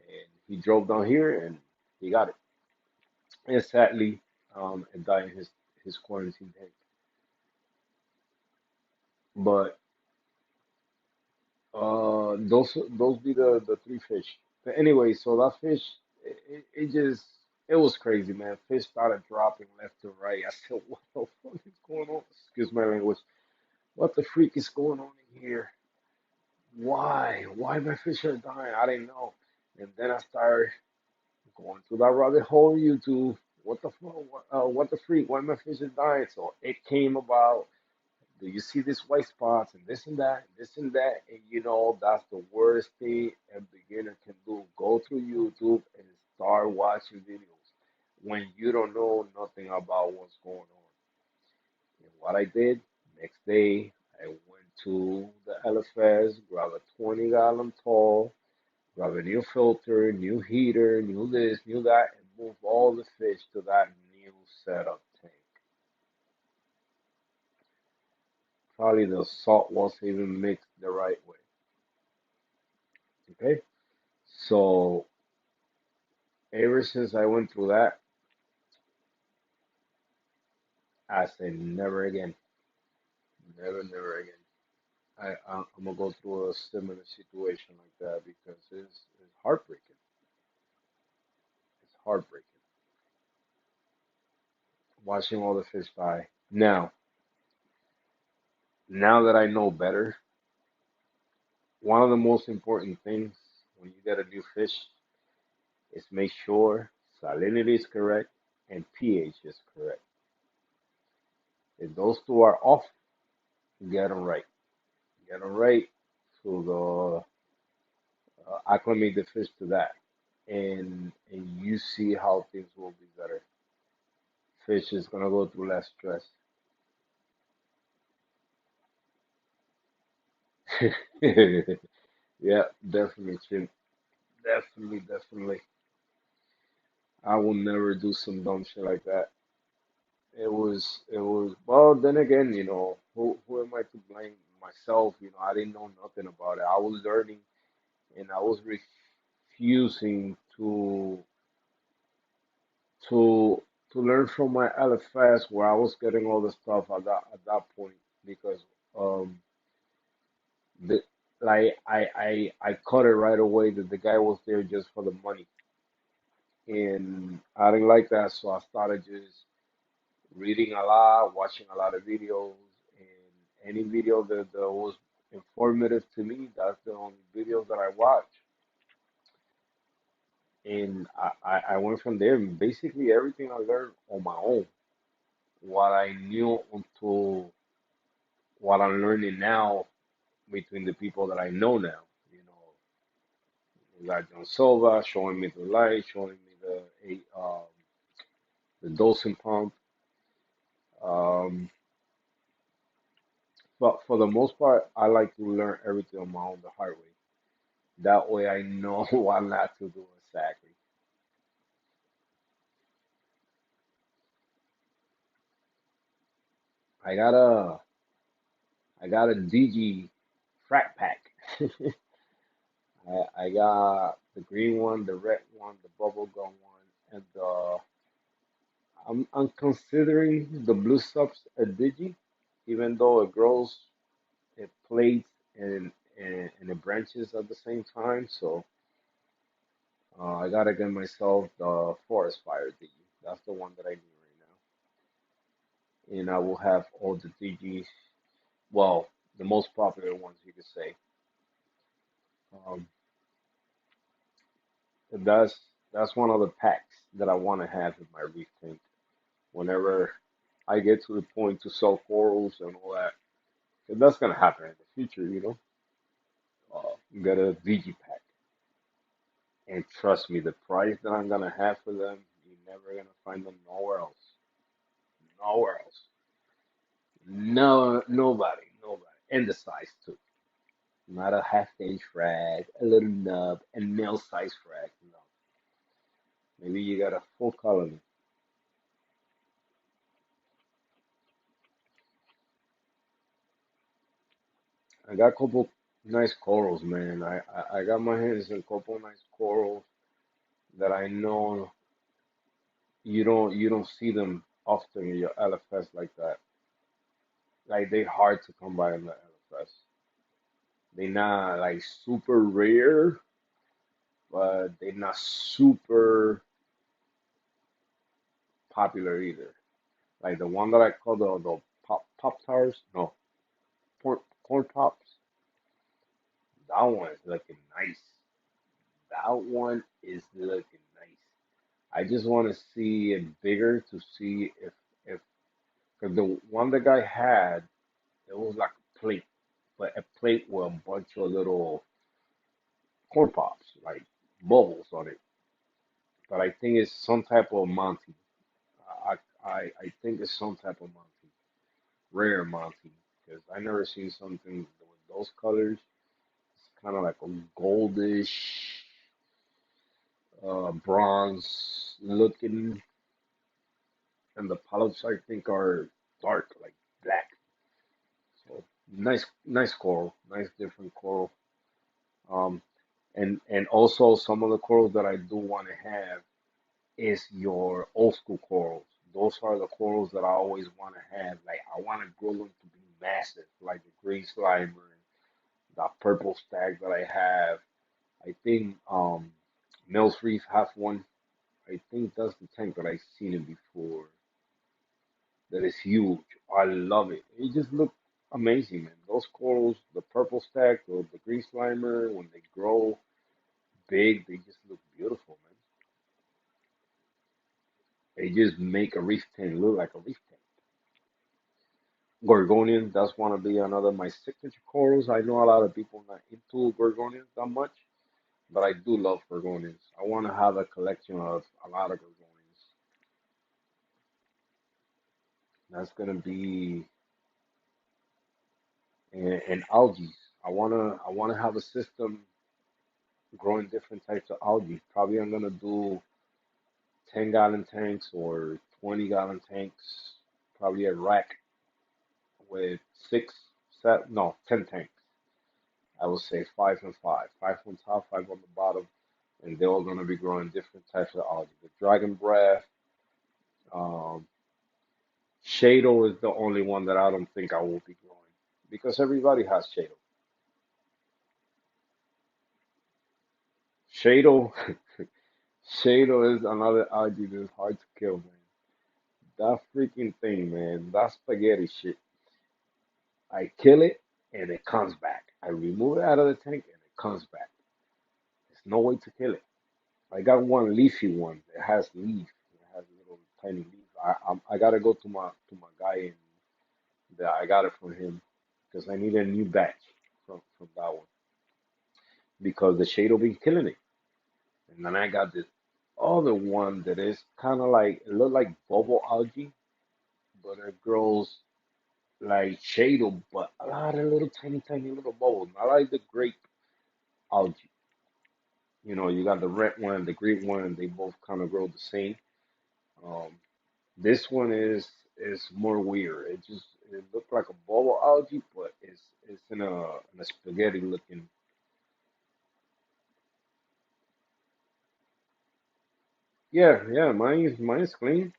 and he drove down here and he got it. And sadly, it died in his quarantine tank. But those be the three fish. But anyway, so that fish, it just it was crazy, man. Fish started dropping left to right. I said, "What the fuck is going on?" Excuse my language. What the freak is going on in here? Why? Why my fish are dying? I didn't know. And then I started going to that rabbit hole on YouTube. What the fuck? What the freak? Why my fish are dying? So it came about. Do you see these white spots and this and that? And that's the worst thing a beginner can do. Go to YouTube and start watching videos. when you don't know nothing about what's going on. And what I did, next day, I went to the LFS, grabbed a 20-gallon tall, grab a new filter, new heater, new this, new that, and move all the fish to that new setup tank. Probably the salt wasn't even mixed the right way. Okay? So ever since I went through that, I said never again. Never, never again. I'm gonna go through a similar situation like that because it's heartbreaking. It's heartbreaking. Watching all the fish die. Now that I know better, one of the most important things when you get a new fish is make sure salinity is correct and pH is correct. If those two are off, get them right. Get them right to the acclimate the fish to that, and you see how things will be better. Fish is gonna go through less stress. Yeah, definitely, Chip. Definitely, definitely. I will never do some dumb shit like that. It was, well, then again, who am I to blame? Myself, I didn't know nothing about it. I was learning and I was refusing to to learn from my LFS where I was getting all the stuff at that point because um the like I caught it right away that the guy was there just for the money, and I didn't like that, so I started just reading a lot, watching a lot of videos, and any video that was informative to me, that's the only videos that I watch. And I went from there, and basically everything I learned on my own. What I knew until what I'm learning now between the people that I know now. You know, you got John Silva showing me the light, showing me the dosing pump. Um, but for the most part, I like to learn everything on my own the hard way. That way, I know what not to do exactly. I got a I got a DG frat pack. I got the green one, the red one, the bubble gum one, and I'm considering the blue subs a digi, even though it grows, it plates and it branches at the same time. So I gotta get myself the forest fire digi. That's the one that I need right now, and I will have all the DGs. Well, the most popular ones you could say. Um, that's that's one of the packs that I want to have in my reef tank whenever I get to the point to sell corals and all that. And that's gonna happen in the future. Get a VG pack, and trust me, the price that I'm gonna have for them, you're never gonna find them nowhere else. Nowhere else. No, nobody, and the size too. Not a half-inch frag, a little nub, and male size frag. No, maybe you got a full colony. I got a couple nice corals, man. I got my hands on a couple nice corals that I know you don't see them often in your LFS like that. Like they hard to come by in the LFS. They not like super rare, but they not super popular either. Like the one that I call the pop tars, no, corn pops. That one is looking nice. That one is looking nice. I just want to see it bigger to see if because the one the guy had, it was like a plate, but a plate with a bunch of little corn pops, like bubbles on it. but I think it's some type of Monty. I I think it's some type of Monty, rare Monty, because I never seen something with those colors. It's kind of like a goldish, bronze looking, and the polyps I think are dark, like black. So nice coral, nice different coral. Um, and also some of the corals that I do want to have is your old school corals. Those are the corals that I always want to have. Like I want to grow them to be massive, like the green slimer, the purple stag that I have. I think Mills Reef have one. I think that's the tank that I've seen it before. That is huge. I love it. It just look amazing, man. Those corals, the purple stag or the green slimer, when they grow big, they just look beautiful, man. They just make a reef tank look like a reef tank. Gorgonian, that's one of the another my signature corals. I know a lot of people not into Gorgonians that much, but I do love Gorgonians. I want to have a collection of a lot of Gorgonians. That's gonna be and algae. I wanna have a system growing different types of algae. Probably I'm gonna do 10-gallon tanks or 20-gallon tanks. Probably a rack with six set no 10 tanks. I would say five and five. Five on top, five on the bottom, and they're all gonna be growing different types of algae. The dragon breath, um, shado is the only one that I don't think I will be growing because everybody has shado. Shado, shado is another algae that's hard to kill, man. That freaking thing, man. That spaghetti shit. I kill it and it comes back. I remove it out of the tank and it comes back. There's no way to kill it. I got one leafy one that has leaf. It has a little tiny leaf. I gotta go to my guy and that I got it from him because I need a new batch from that one because the shade will be killing it. And then I got this other one that is kind of like it look like bubble algae, but it grows like shado, but a lot of little tiny little bubbles. Not like the grape algae. You know, you got the red one, the green one, and they both kind of grow the same. Um, this one is more weird. It looked like a bubble algae, but it's in a spaghetti looking. Yeah, yeah, mine's clean.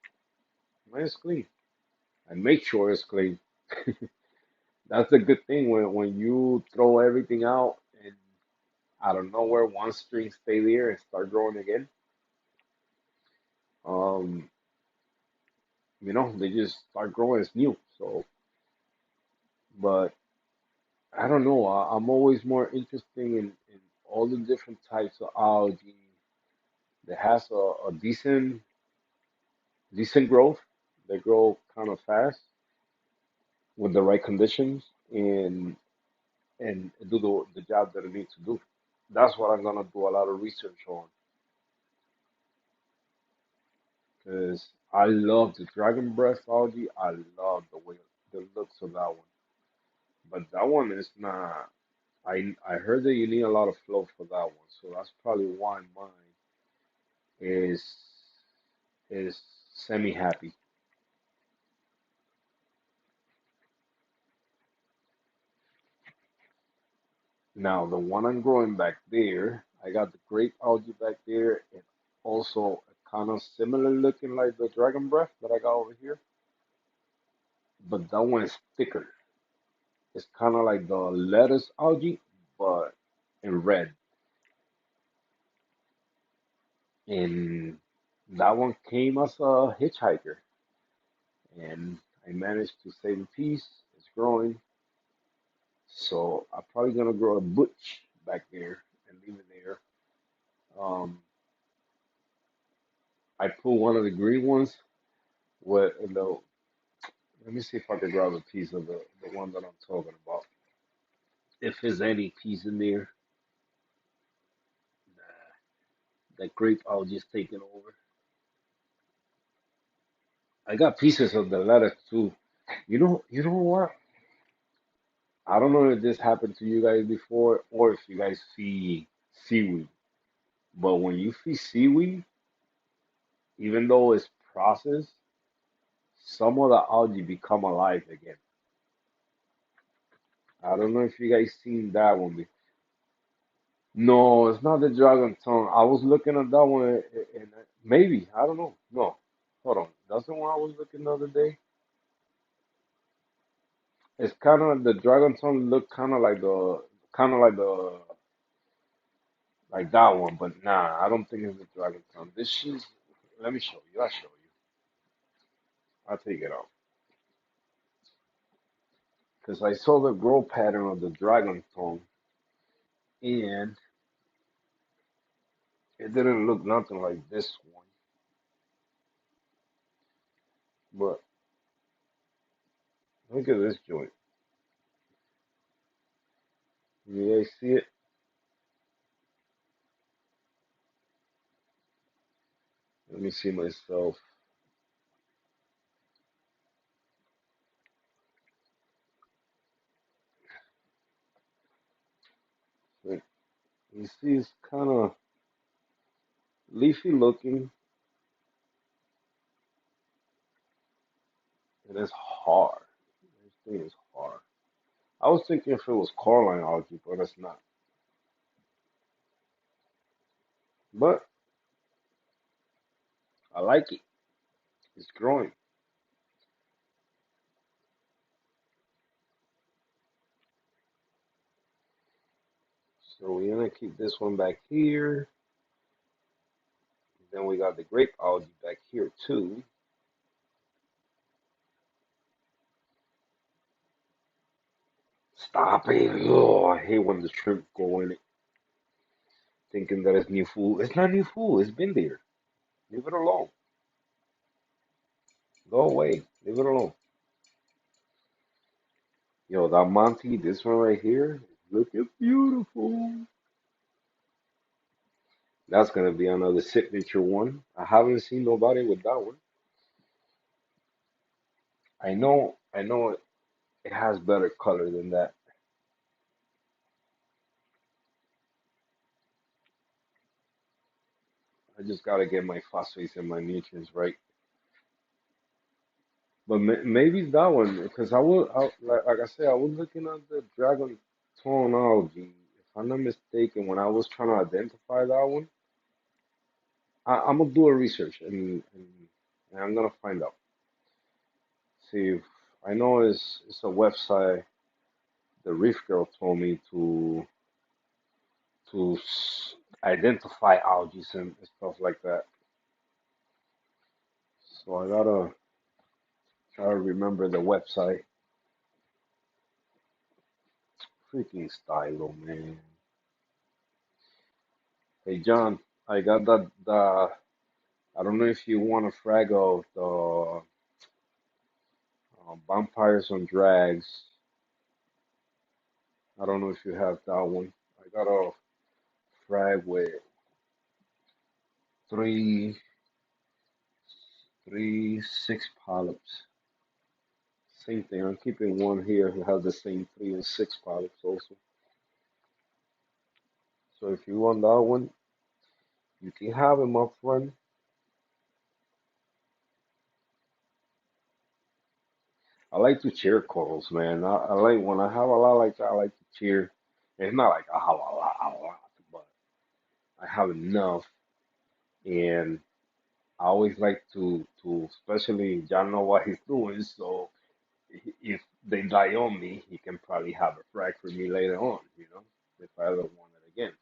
Mine's clean. I make sure it's clean. That's the good thing when you throw everything out and out of nowhere one string stay there and start growing again. Um, they just start growing as new. So, but I don't know. I'm always more interested in all the different types of algae that has a decent growth. They grow kind of fast with the right conditions and do the job that it needs to do. That's what I'm gonna do a lot of research on because I love the dragon breath algae. I love the way the looks of that one, but that one is not. I heard that you need a lot of flow for that one, so that's probably why mine is is semi happy. Now the one I'm growing back there, I got the grape algae back there, and also kind of similar looking like the dragon breath that I got over here, but that one is thicker. It's kind of like the lettuce algae, but in red. And that one came as a hitchhiker, and I managed to save a piece. It's growing, so I'm probably gonna grow a butch back there and leave it there. Um, I put one of the green ones with the. Let me see if I can grab a piece of the one that I'm talking about. If there's any piece in there, That grape algae is taking over. I got pieces of the lettuce too. You know what? I don't know if this happened to you guys before or if you guys see seaweed. But when you feed seaweed, even though it's processed, some of the algae become alive again. I don't know if you guys seen that one. No, it's not the dragon tongue. I was looking at that one, and maybe I don't know. No, hold on. That's the one I was looking the other day. It's kind of the dragon tongue look kind of like that one, but nah, I don't think it's the dragon tongue. This shit. Let me show you. I'll show you. I'll take it out because I saw the growth pattern of the dragon tongue, and it didn't look nothing like this one. But look at this joint. You guys see it? Let me see myself. Like, you see, it's kind of leafy looking, and it's hard. This thing is hard. I was thinking if it was coralline algae, but it's not. But I like it. It's growing. So we're gonna keep this one back here. Then we got the grape algae back here too. Stop it. Oh, I hate when the shrimp go in it, thinking that it's new food. It's not new food. It's been there. Leave it alone. Go away. Leave it alone. Yo, that Monty, this one right here, looking beautiful. That's gonna be another signature one. I haven't seen nobody with that one. I know it has better color than that. I just gotta get my phosphates and my nutrients right. But maybe it's that one because like I said, I was looking at the dragon tone algae. If I'm not mistaken, when I was trying to identify that one, I'm gonna do a research and I'm gonna find out. See if I know it's a website the Reef Girl told me to identify algae and stuff like that. So I gotta try to remember the website. Freaking stylo, man. Hey John, I got that the I don't know if you want a frag of the vampires on drags. I don't know if you have that one. I got a frag with three, six polyps. Same thing. I'm keeping one here who has the same three and six polyps also. So if you want that one, you can have him, my friend. I like to cheer corals, man. I like when I have a lot like that. I like to cheer. It's not like I have a lot, but I have enough, and I always like to especially John know what he's doing. So if they die on me, he can probably have a frag for me later on. If I ever want it again.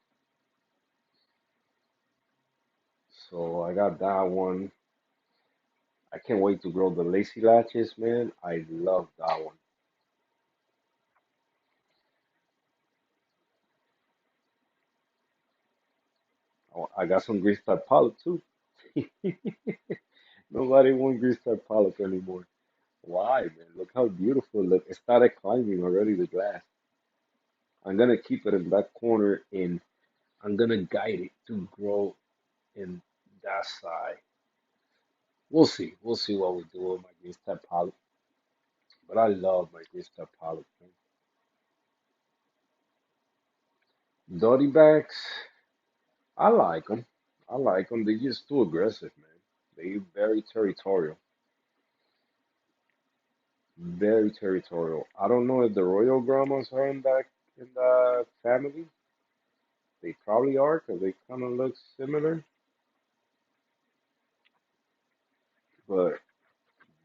So I got that one. I can't wait to grow the lacy latches, man. I love that one. Oh, I got some grease type polyp too. Nobody wants grease type polyp anymore. Why, man? Look how beautiful. Look, it started climbing already, the glass. I'm gonna keep it in that corner and I'm gonna guide it to grow in that side. We'll see. We'll see what we do with my green step polyp. But I love my green step polyp. Man. Dirty backs, I like them. I like them. They're just too aggressive, man. They very territorial. Very territorial. I don't know if the royal grandmas are in that family. They probably are because they kind of look similar. But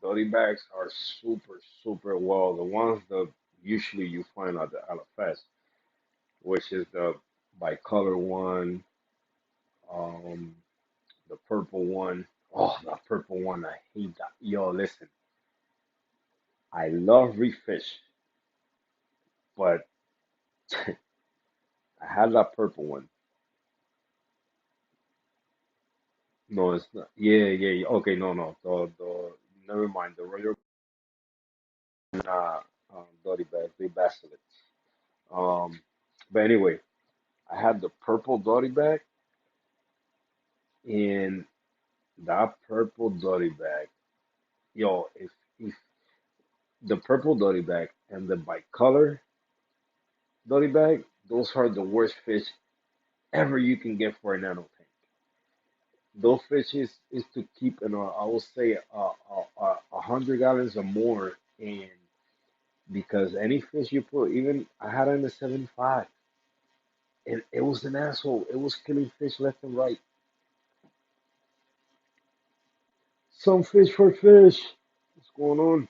dirty bags are super, super well. The ones that usually you find at the LFS, which is the bicolor one, um, the purple one. Oh, the purple one, I hate that. Yo, listen, I love reef fish, but I had that purple one. No, it's not. Yeah, yeah, yeah. Okay, no, no. Never mind. The royal dirty bags, they bassivets. Um, but anyway, I had the purple dirty bag, and that purple dirty bag, yo, if the purple dirty bag and the bicolor dirty bag, those are the worst fish ever you can get for a nano tank. Those fish is to keep in I will say 100 gallons or more, and because any fish you put, even I had it in the 75, and it was an asshole. It was killing fish left and right. Some fish for fish. What's going on?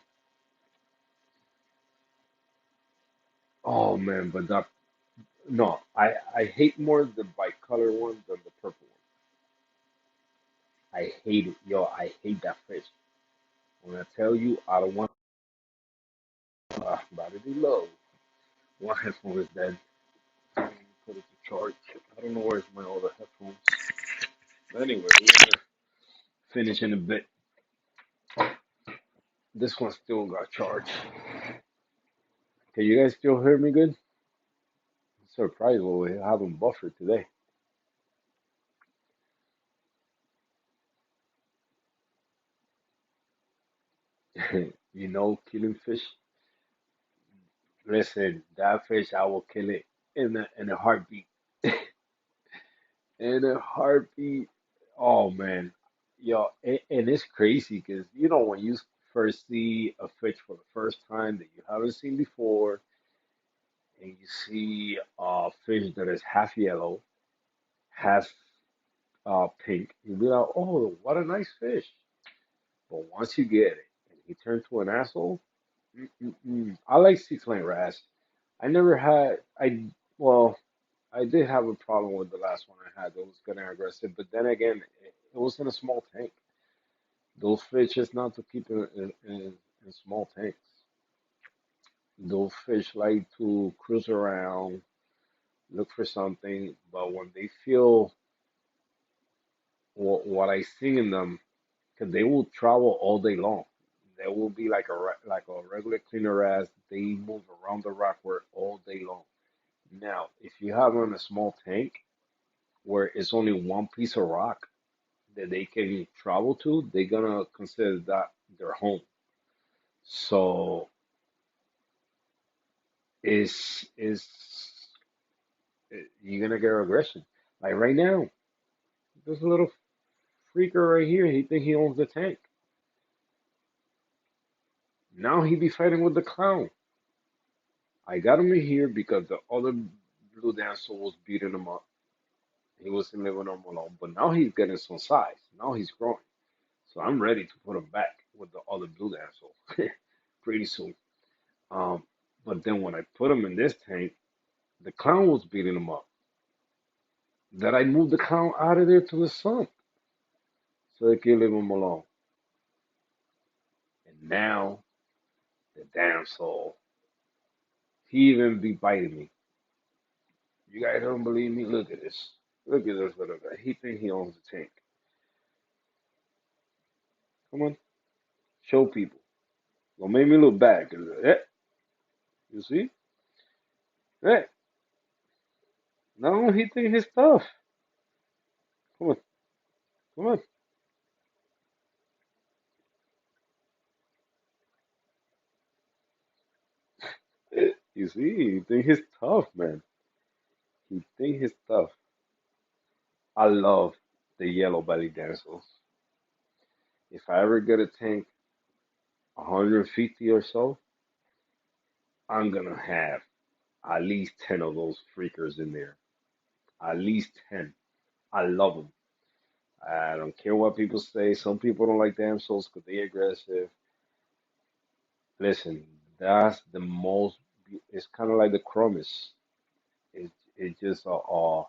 Oh man, but that no, I hate more the bicolor one than the purple one. I hate it, yo. I hate that fish. When I tell you, I don't want about to be low. One headphone is dead. Put it to charge. I don't know where's my other headphones. But anyway, we're gonna finish in a bit. This one still got charged. Can you guys still hear me good? I'm surprised what we haven't buffered today. Killing fish. Listen, that fish, I will kill it in a heartbeat. In a heartbeat. Oh man, yo, and it's crazy because when you first see a fish for the first time that you haven't seen before, and you see a fish that is half yellow, half pink, you'll be like, oh, what a nice fish. But once you get it, and he turns to an asshole. Mm-mm-mm. I like six lane wrasse. I never had. Well, I did have a problem with the last one I had that was getting aggressive, but then again, it was in a small tank. Those fish is not to keep in small tanks. Those fish like to cruise around, look for something, but when they feel what I see in them, because they will travel all day long. They will be like like a regular cleaner as they move around the rockwork all day long. Now, if you have them in a small tank where it's only one piece of rock that they can travel to, they're gonna consider that their home. So is you're gonna get aggression. Like right now, this little freaker right here, he think he owns the tank. Now he be fighting with the clown. I got him in here because the other blue dancer was beating him up. He wasn't living him alone, but now he's getting some size. Now he's growing. So I'm ready to put him back with the other blue dancer pretty soon. Um, but then when I put him in this tank, the clown was beating him up. Then I moved the clown out of there to the sun so they can leave him alone. And now the damn soul, he even be biting me. You guys don't believe me? Look at this. Look at this little guy. He think he owns the tank. Come on, show people. Don't make me look bad. 'Cause, you see? Eh, no, he think he's tough. Come on. Come on. You see, you think he's tough, man. You think he's tough. I love the yellow belly damsels. If I ever get a tank 150 or so, I'm gonna have at least 10 of those freakers in there. At least 10. I love them. I don't care what people say. Some people don't like damsels because they aggressive. Listen, that's the most. It's kind of like the chromis. It's just a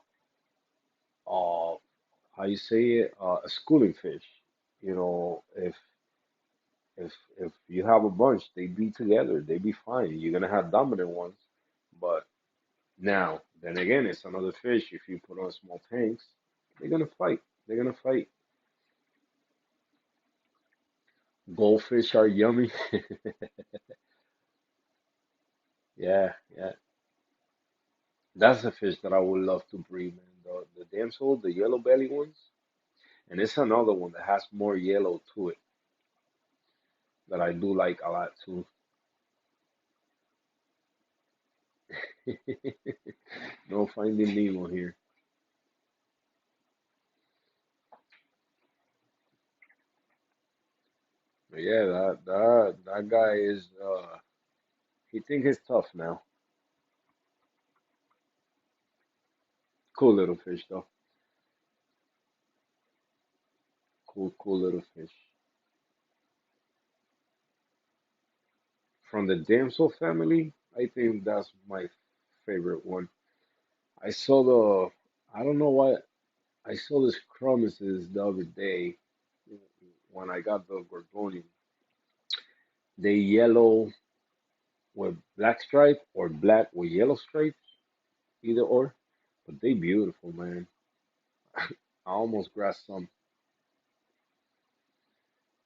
how you say it, a schooling fish. You know, if you have a bunch, they be together, they be fine. You're gonna have dominant ones, but now then again, it's another fish. If you put on small tanks, they're gonna fight. They're gonna fight. Goldfish are yummy. Yeah, yeah. That's a fish that I would love to breed, man. The damsel, the yellow belly ones, and it's another one that has more yellow to it that I do like a lot too. No finding Nemo here. But yeah, that guy is he think he's tough now. Cool little fish though. Cool little fish. From the damsel family, I think that's my favorite one. I saw the I don't know why I saw this chromises the other day when I got the Gorgonian. They yellow with black stripe or black with yellow stripes, either or. But they beautiful, man. I almost grabbed some,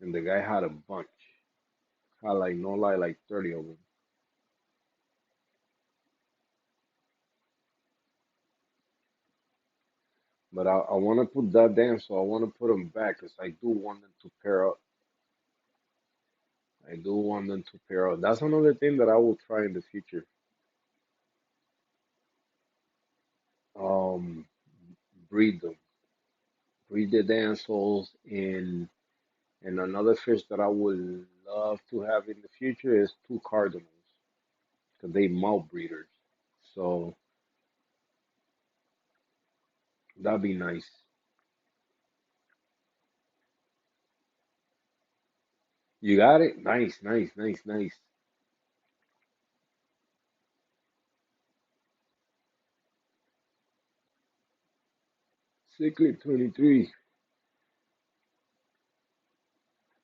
and the guy had a bunch. Had like no lie, like 30 of them. But I want to put that down, so I want to put them back because I do want them to pair up. I do want them to pair up. That's another thing that I will try in the future. Um, breed them, breed the damsels in. And another fish that I would love to have in the future is two cardinals because they mouth breeders. So that'd be nice. You got it? Nice, nice, nice, nice. Cichlid 23.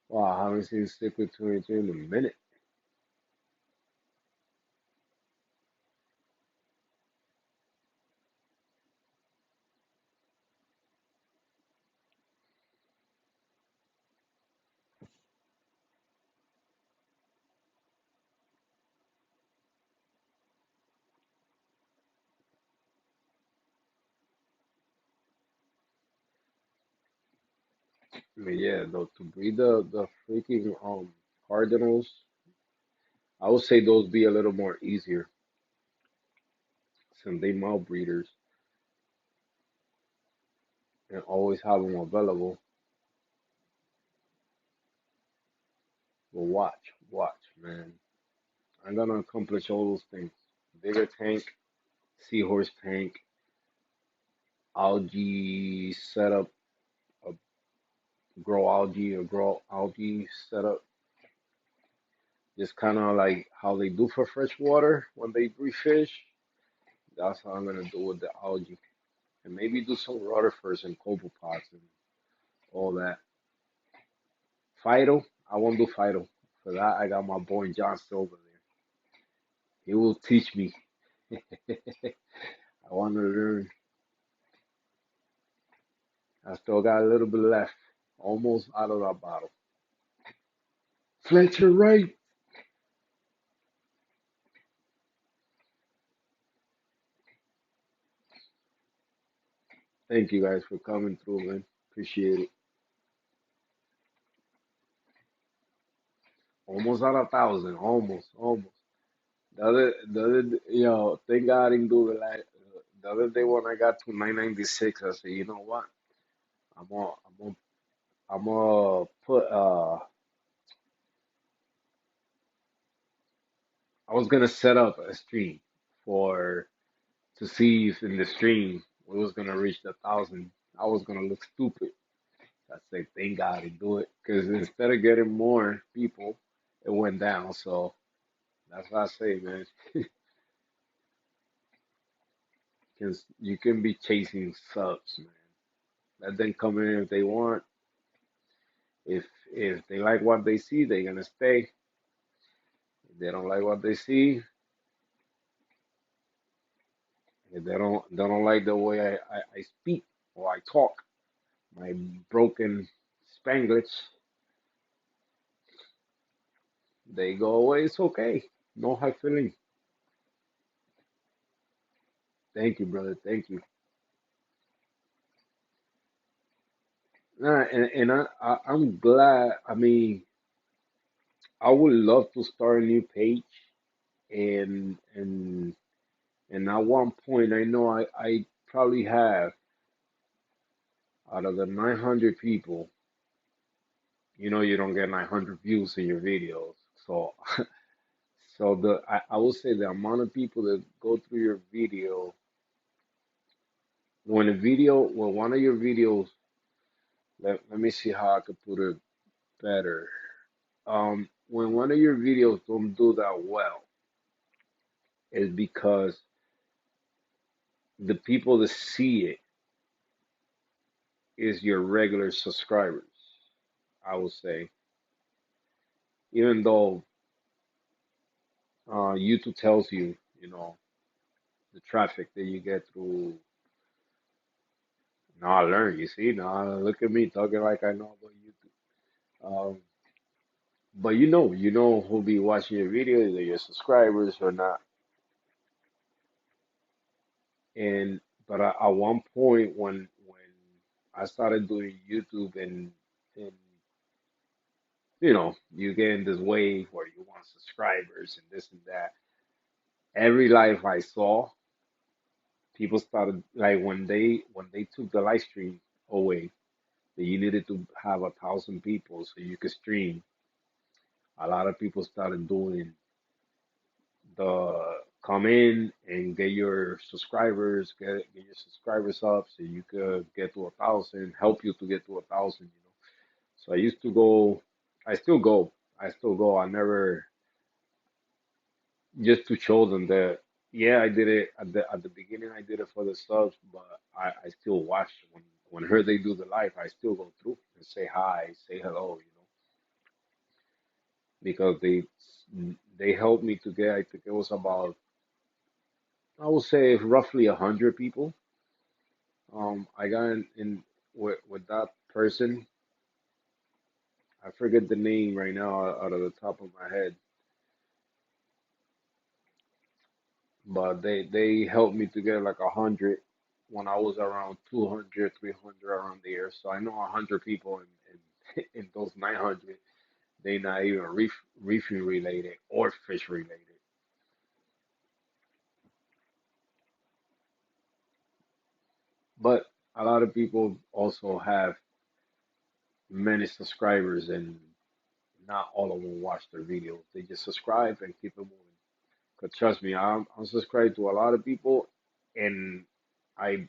Wow, I haven't seen Cichlid 23 in a minute. But yeah, though, to breed the freaking cardinals, I would say those be a little more easier since they mouth breeders and always have them available. But watch, man. I'm gonna accomplish all those things. Bigger tank, seahorse tank, algae setup, a grow algae setup. Just kind of like how they do for freshwater when they breed fish. That's how I'm gonna do with the algae, and maybe do some rotifers and copepods and all that. Fido, I won't do Fido. For that, I got my boy John Silver there. He will teach me. I want to learn. I still got a little bit left. Almost out of that bottle. Fletcher Wright. Thank you guys for coming through, man. Appreciate it. almost at 1,000, almost. Thank God I didn't do it like the other day when I got to 996. I said, you know what? I'm gonna, I'm gonna, I'm gonna put. I was gonna set up a stream for to see if in the stream we was gonna reach the 1,000. I was gonna look stupid. I said, thank God I didn't do it because instead of getting more people, it went down. So that's what I say, man. Because you can be chasing subs, man. Let them come in if they want. If they like what they see, they're gonna stay. If they don't like what they see, if they don't like the way I speak or I talk, my broken Spanglish, they go away. It's okay. No hard feeling. Thank you, brother. Thank you. Nah, and I'm glad. I mean, I would love to start a new page, and at one point, I know I probably have out of the 900 people. You don't get 900 views in your videos. So, so I will say the amount of people that go through your video, when one of your videos, let me see how I could put it better. When one of your videos don't do that well, is because the people that see it is your regular subscribers. I would say, even though YouTube tells you, the traffic that you get through. Now I learned. You see, now look at me talking like I know about YouTube. But you know who'll be watching your video, either your subscribers or not. And but at one point when I started doing YouTube and you get in this wave where you want subscribers and this and that. Every live I saw, people started like when they took the live stream away, that you needed to have 1,000 people so you could stream. A lot of people started doing the come in and get your subscribers, get your subscribers up so you could get to 1,000, help you to get to 1,000. So I used to go, I still go, I still go. I never just to show them that yeah, I did it at the beginning. I did it for the subs, but I still watch when her they do the live. I still go through and say hi, say hello, because they helped me to get. I think it was about I would say roughly 100 people. I got in with that person. I forget the name right now out of the top of my head, but they helped me to get like 100 when I was around 200, 300 around there. So I know 100 people in those 900. They not even reefing related or fish related. But a lot of people also have many subscribers and not all of them watch their videos. They just subscribe and keep it moving. Cause trust me, I'm subscribed to a lot of people, and I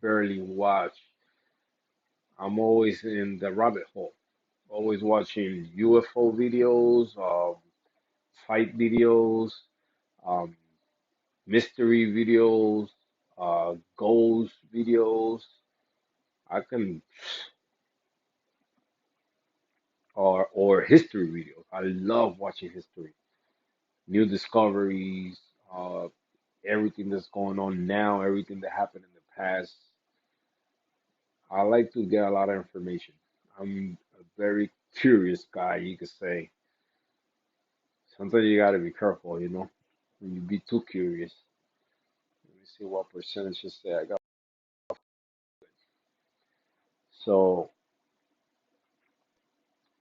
barely watch. I'm always in the rabbit hole, always watching UFO videos, fight videos, um, mystery videos, ghost videos. I can or history videos. I love watching history, new discoveries, uh, everything that's going on now, everything that happened in the past. I like to get a lot of information. I'm a very curious guy, you could say. Sometimes you gotta be careful, when you be too curious. Let me see what percentage to say I got. So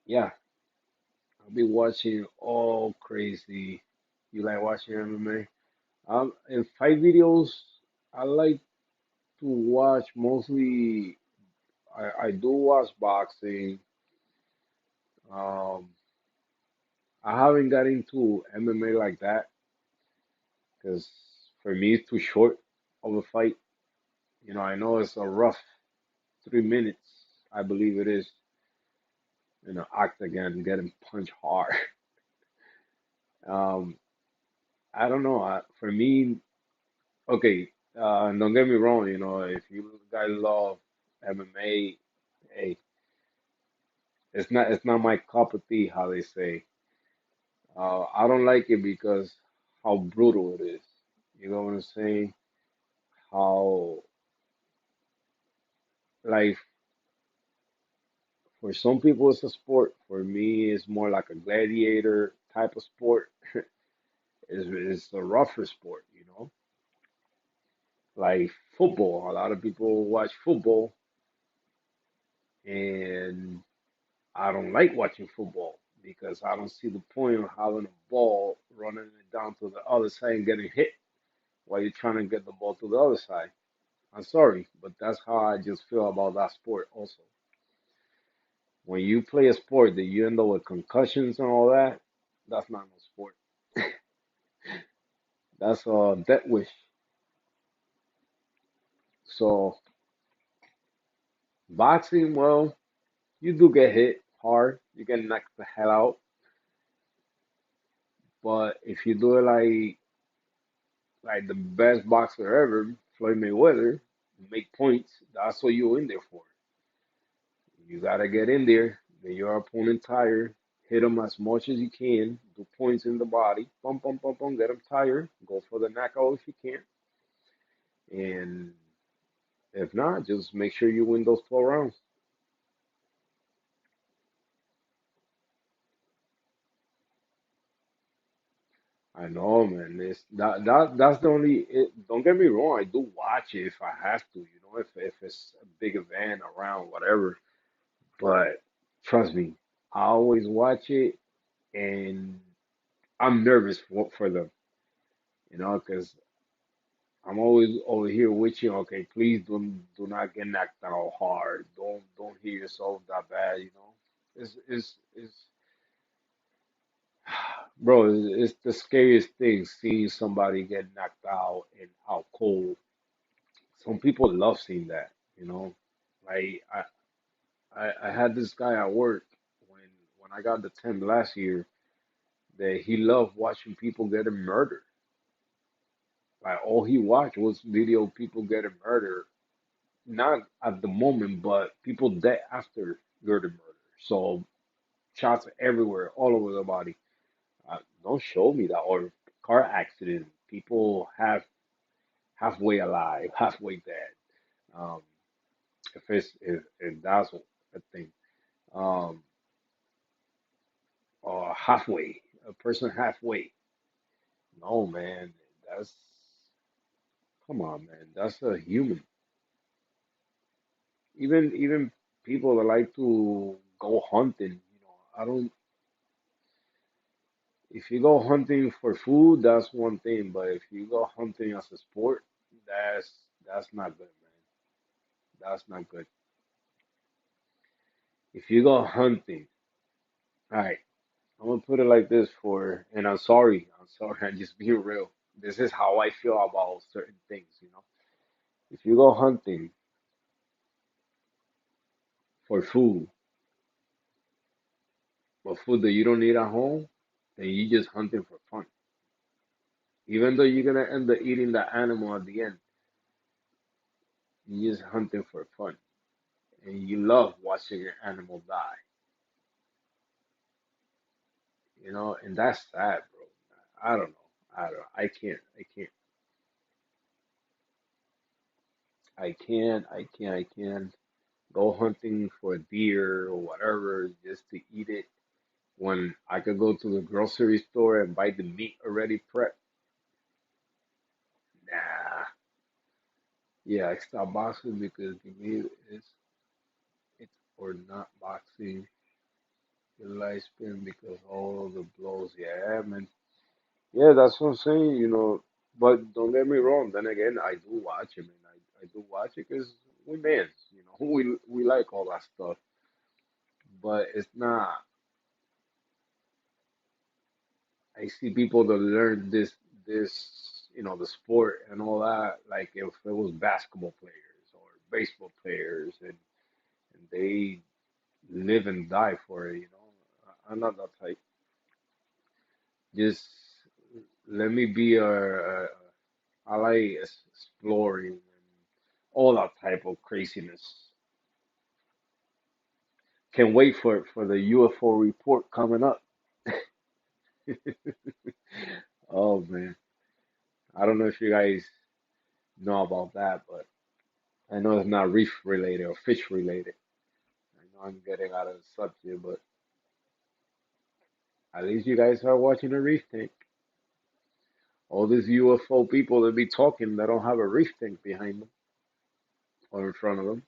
yeah, be watching all crazy. You like watching MMA? In fight videos, I like to watch mostly. I do watch boxing. Um, I haven't got into MMA like that because for me it's too short of a fight. You know, I know it's a rough 3 minutes. I believe it is in an octagon, getting punched hard. Um, I don't know. For me, okay, don't get me wrong. You know, if you guys love MMA, hey, it's not my cup of tea, how they say. I don't like it because how brutal it is. You know what I'm saying? How like for some people it's a sport. For me, it's more like a gladiator type of sport. It's a rougher sport, you know, like football. A lot of people watch football, and I don't like watching football because I don't see the point of having a ball running it down to the other side and getting hit while you're trying to get the ball to the other side. I'm sorry, but that's how I just feel about that sport also. When you play a sport that you end up with concussions and all that, that's not no sport. That's a death wish. So boxing, well, you do get hit hard. You get knocked the hell out. But if you do it like the best boxer ever, Floyd Mayweather, make points, that's what you're in there for. You gotta get in there, get your opponent tired, hit them as much as you can, do points in the body, pump, pump, pump, pump, get them tired, go for the knockout if you can, and if not, just make sure you win those 12 rounds. I know, man. That's the only. Don't get me wrong. I do watch it if I have to. You know, if it's a big event around, whatever. But trust me, I always watch it, and I'm nervous for them. You know, because I'm always over here with you. Okay, please do not get knocked out hard. Don't hit yourself that bad. You know, it's bro. It's the scariest thing seeing somebody get knocked out and out cold. Some people love seeing that. You know, like I had this guy at work when when I got the temp last year that he loved watching people getting murdered. Like all he watched was video of people getting murdered, not at the moment, but people dead after getting murdered. So shots everywhere, all over the body. Don't show me that. Or car accident, people halfway alive, halfway dead. Um, if that's a thing, um, or halfway, a person halfway. No, man, that's come on, man. That's a human. Even people that like to go hunting, you know, I don't. If you go hunting for food, that's one thing, but if you go hunting as a sport, that's not good, man. That's not good. If you go hunting, all right, I'm gonna put it like this and I'm sorry, I'm just being real. This is how I feel about certain things, you know. If you go hunting for food, but food that you don't eat at home, then you just hunting for fun. Even though you're gonna end up eating the animal at the end, you're just hunting for fun. And you love watching an animal die, you know, and that's sad, bro. I don't know. I don't I can't go hunting for a deer or whatever just to eat it when I could go to the grocery store and buy the meat already prepped. Nah. Yeah, I stopped boxing because the meat is it's or not boxing. the light spin because all the blows. Yeah, man. Yeah, that's what I'm saying. But don't get me wrong. Then again, I do watch it, man. I do watch it because we men. We like all that stuff. But it's not. I see people that learn the sport and all that, like if it was basketball players or baseball players, and they live and die for it. I'm not that type. Just let me be I like exploring and all that type of craziness. Can't wait for the UFO report coming up. Oh man, I don't know if you guys know about that, but I know it's not reef related or fish related. I know I'm getting out of the subject, but at least you guys are watching a reef tank. All these UFO people that be talking that don't have a reef tank behind them or in front of them.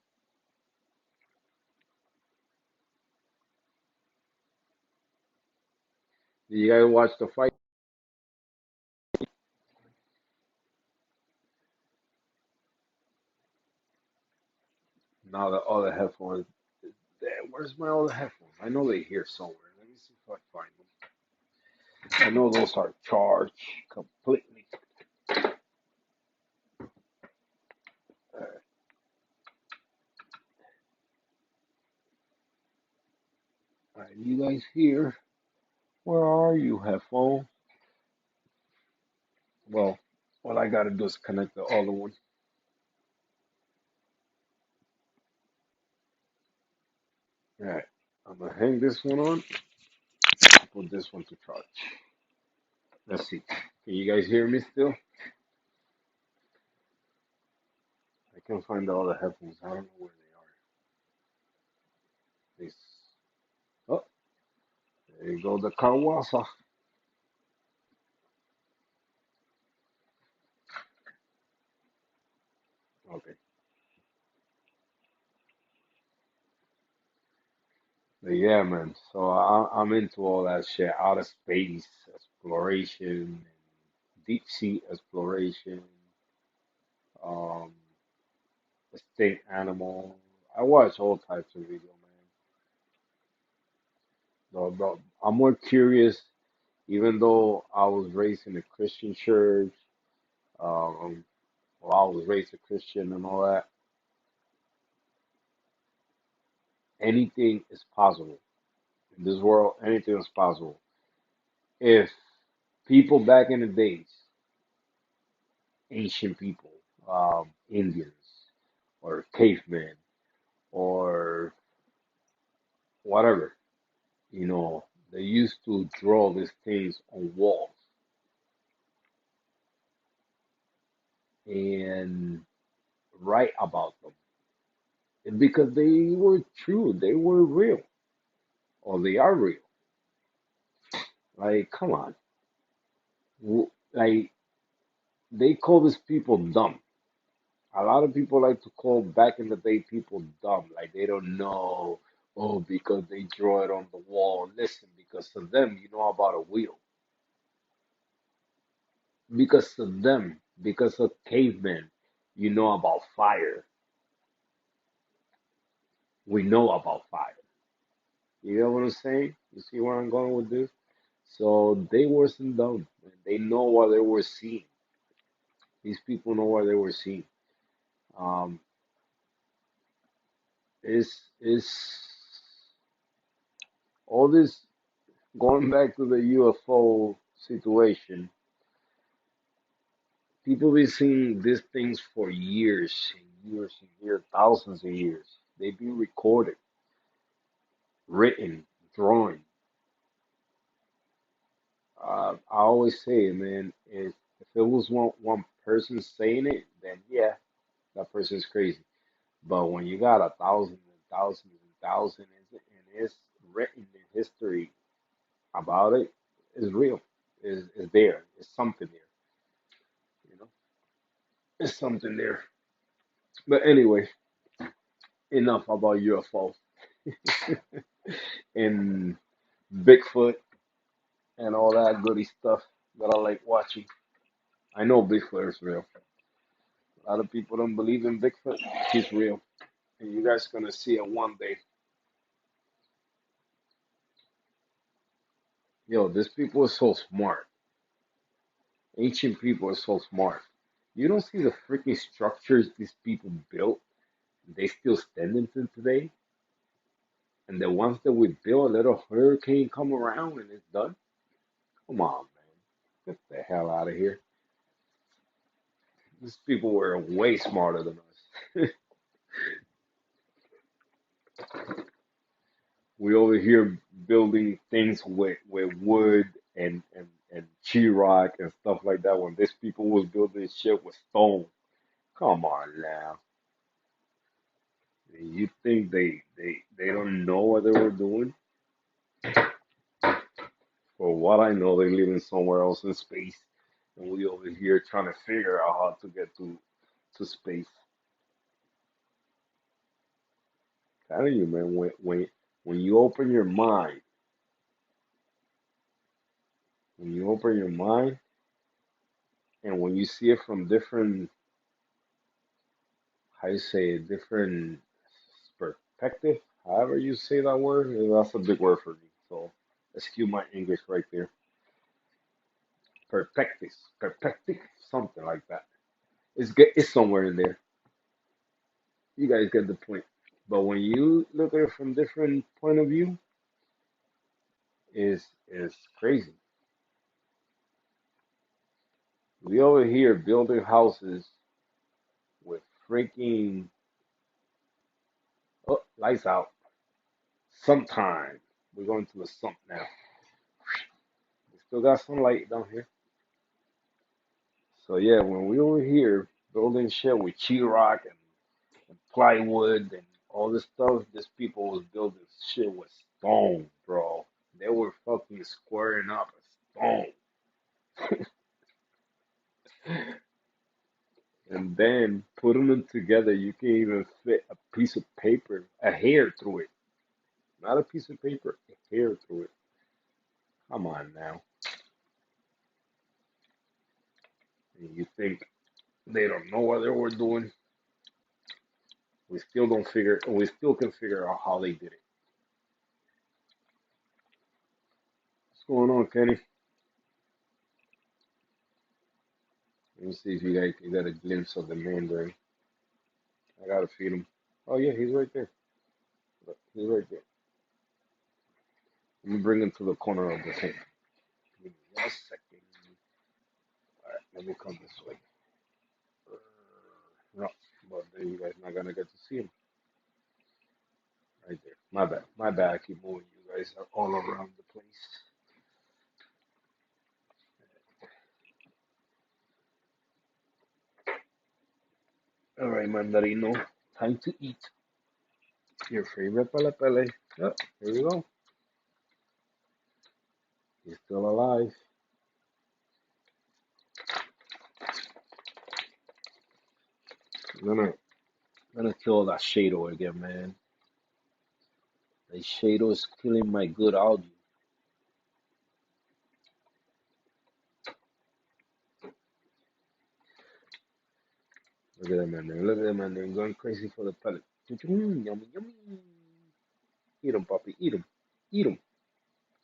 Did you guys watch the fight? Now the other headphones. Where's my other headphones? I know they're here somewhere. Let me see if I find them. I know those are charged completely. Are you guys here? Where are you, headphone? Well, all I gotta do is connect the other one. All right, I'm gonna hang this one on. Put this one to charge. Let's see. Can you guys hear me still? I can't find the other headphones. I don't know where they are. This. Oh, there you go. The Kawasa. Okay. But yeah, man. So I'm into all that shit. Outer space exploration, deep sea exploration, um, extinct animal. I watch all types of video, man. But I'm more curious, even though I was raised in a Christian church, um, well, I was raised a Christian and all that. Anything is possible in this world. Anything is possible. If people back in the days, ancient people, Indians or cavemen or whatever, they used to draw these things on walls and write about them. And because they were true, they were real, or they are real. Like, come on. Like, they call these people dumb. A lot of people like to call back in the day people dumb, like they don't know. Oh, because they draw it on the wall. Listen, because to them, you know about a wheel. Because to them, because of cavemen, you know about fire. We know about fire. You know what I'm saying? You see where I'm going with this? So they wasn't dumb. They know what they were seeing. These people know what they were seeing. Um, it's all this going back to the UFO situation. People been seeing these things for years and years and years, thousands of years. They've been recorded, written, drawn. I always say, man, if it was one person saying it, then yeah, that person's crazy. But when you got a thousand and thousands and thousands, and it's written in history about it, it's real. It's there. It's something there. You know, it's something there. But anyway, enough about UFO. And Bigfoot and all that goody stuff that I like watching. I know Bigfoot is real. A lot of people don't believe in Bigfoot. He's real. And you guys gonna see it one day. Yo, these people are so smart. Ancient people are so smart. You don't see the freaking structures these people built. They still standing to today. And the ones that we build, a little hurricane come around and it's done. Come on, man. Get the hell out of here. These people were way smarter than us. We over here building things with wood and sheetrock and stuff like that when these people was building shit with stone. Come on now. You think they don't know what they were doing? For what I know, they're living somewhere else in space, and we over here trying to figure out how to get to space. Telling you, man, when you open your mind, when you open your mind, and when you see it from different, how you say it, different perspective, however you say that word, that's a big word for me. So excuse my English right there. Perspective, something like that. It's somewhere in there. You guys get the point. But when you look at it from different point of view, is crazy. We over here building houses with freaking oh, lights out. Sometime we're going to the sump now. We still got some light down here. So yeah, when we over here building shit with sheetrock and plywood and all this stuff, these people was building shit with stone, bro. They were fucking squaring up a stone. And then putting them together, you can even fit a piece of paper, a hair through it. Not a piece of paper, a hair through it. Come on now. And you think they don't know what they were doing? We still can figure out how they did it. What's going on, Kenny? Let me see if you guys can get a glimpse of the mandarin. I gotta feed him. Oh yeah, he's right there. Look, he's right there. Let me bring him to the corner of the tank. Give me 1 second. Alright, let me come this way. No, but then you guys not gonna get to see him. Right there. My bad. My bad. I keep moving. You guys are all around the place. All right, Mandarino. Time to eat your favorite pele pele. Oh, here we go. He's still alive. I'm gonna kill that shadow again, man. The shadow is killing my good algae. Look at that man there. Look at that man there going crazy for the pellet. Yummy, yummy. Eat him, puppy. Eat him. Eat him.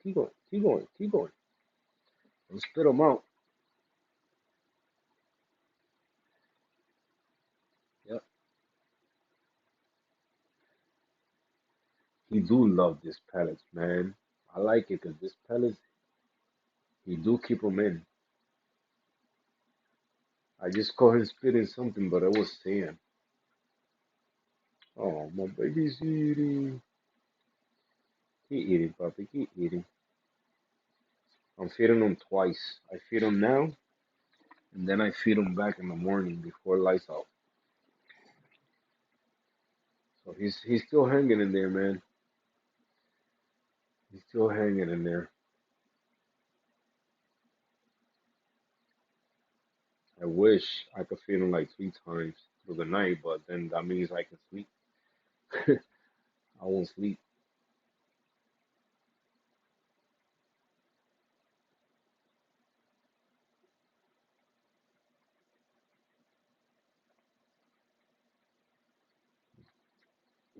Keep going. Keep going. Keep going. And spit him out. Yep. He do love this pellets, man. I like it because this pellets, he do keep him in. I just caught him spitting something, but I was saying, oh, my baby's eating. Keep eating, puppy. Keep eating. I'm feeding him twice. I feed him now, and then I feed him back in the morning before lights out. So he's still hanging in there, man. He's still hanging in there. I wish I could feed him like 3 times through the night, but then that means I can sleep. I won't sleep.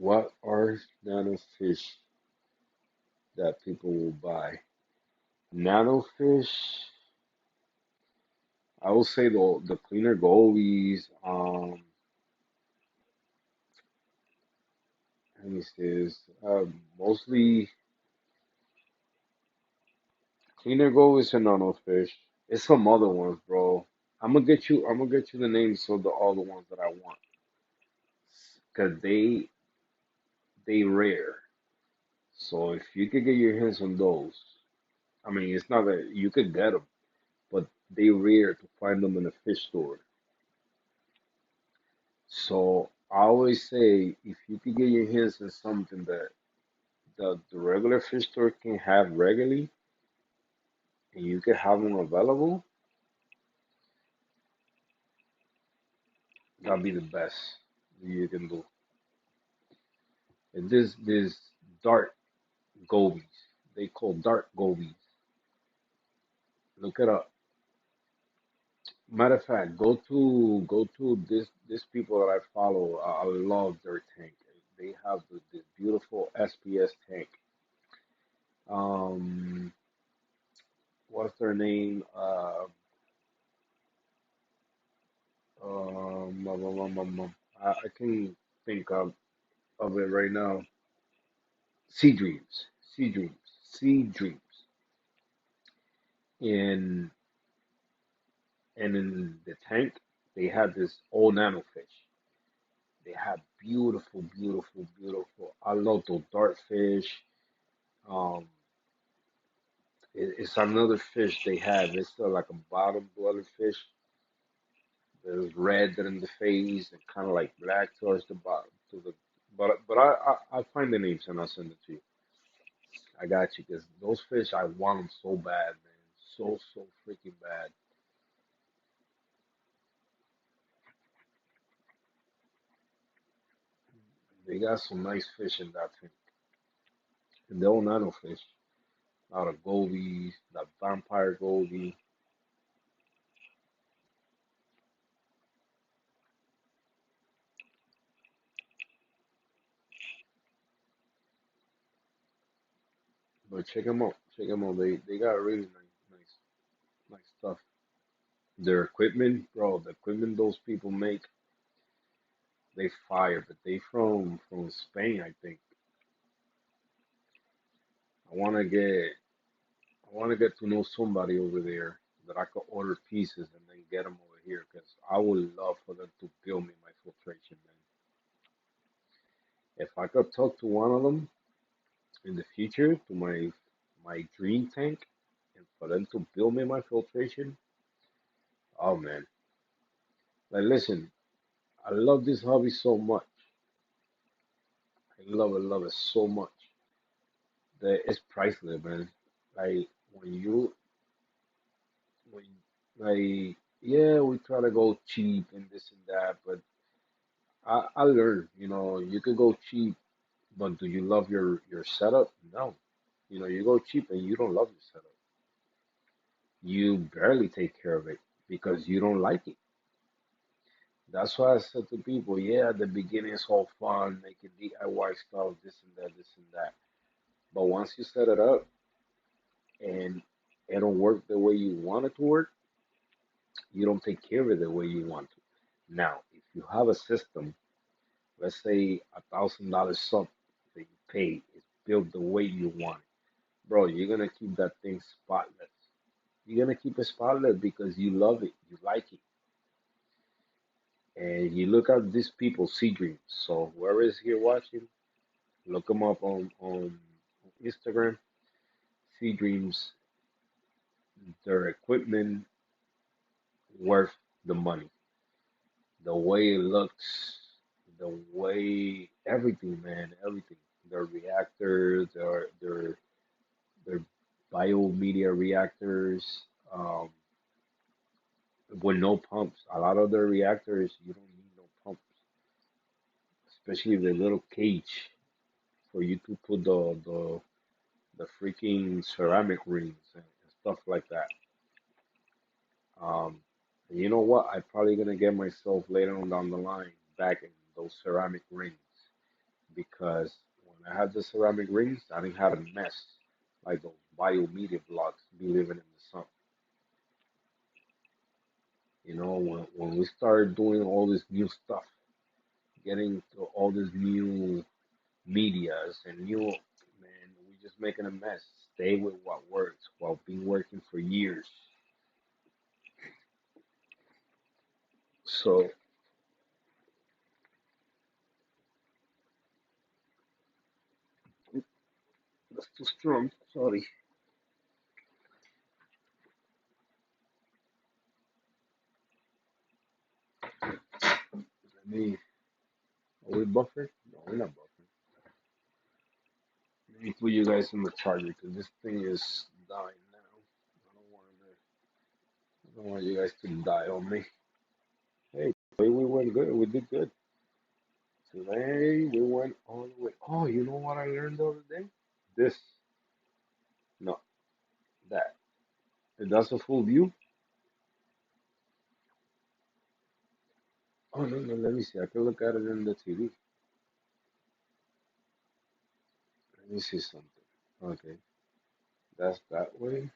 What are nano fish that people will buy? Nano fish, I will say the cleaner goalies. Let me see this. Mostly cleaner goalies and nano fish. It's some other ones, bro. I'm gonna get you the names of all the ones that I want, cause they rare. So if you could get your hands on those, I mean, it's not that you could get them, but they rare to find them in a fish store. So I always say if you could get your hands on something that the regular fish store can have regularly, and you can have them available, that'd be the best you can do. And this dark gobies, they call dark gobies. Look it up. Matter of fact, go to this people that I follow. I love their tank. They have this beautiful SPS tank. Um, what's their name? I can think of it right now. Sea Dreams, Sea Dreams, Sea Dreams. In and in the tank, they had this old nano fish. They have beautiful, beautiful, beautiful. I love those dark fish. Um, it's another fish they have. It's like a bottom dweller fish. There's red in the face and kind of like black towards the bottom. To the but I find the names and I'll send it to you. I got you because those fish I want them so bad, man, so freaking bad. They got some nice fish in that thing. And they're all nano fish. A lot of gobies, that vampire goby. But check them out. Check them out. They got really nice stuff. Their equipment, bro. The equipment those people make, they fire. But they from Spain, I think. I wanna get I wanna get to know somebody over there that I could order pieces and then get them over here because I would love for them to build me my filtration, man. If I could talk to one of them in the future to my dream tank and for them to build me my filtration, oh man. Like listen, I love this hobby so much. Love it so much that it's priceless, man. Like when you when like yeah, we try to go cheap and this and that, but I learned, you could go cheap, but do you love your setup? No. You go cheap and you don't love your setup. You barely take care of it because you don't like it. That's why I said to people, yeah, at the beginning it's all fun, making DIY stuff, this and that, this and that. But once you set it up and it don't work the way you want it to work, you don't take care of it the way you want to. Now, if you have a system, let's say $1,000 sub that you pay is built the way you want it, bro, you're gonna keep that thing spotless. You're gonna keep it spotless because you love it, you like it, and you look at these people, Sea Dreams. So whoever is here watching, look them up on Instagram. Sea Dreams, their equipment worth the money. The way it looks, the way everything, man, everything. Their reactors, their biomedia reactors, with no pumps. A lot of their reactors, you don't need no pumps, especially the little cage for you to put the freaking ceramic rings and stuff like that. Um, and you know what? I'm probably gonna get myself later on down the line back in those ceramic rings because when I had the ceramic rings, I didn't have a mess like those biomedia blocks be living in the sun. You know, when we started doing all this new stuff, getting to all these new medias and new, man, we just making a mess. Stay with what works while been working for years. So that's too strong. Sorry. Let me. Are we buffering? No, we're not buffering. Let me put you guys in the charger because this thing is dying now. I don't want you guys to die on me. Hey, today we went good. We did good. Today we went all the way. Oh, you know what I learned the other day? This, no, that. If that's a full view. Oh no, no. Let me see. I can look at it in the TV. Let me see something. Okay, that's that way. And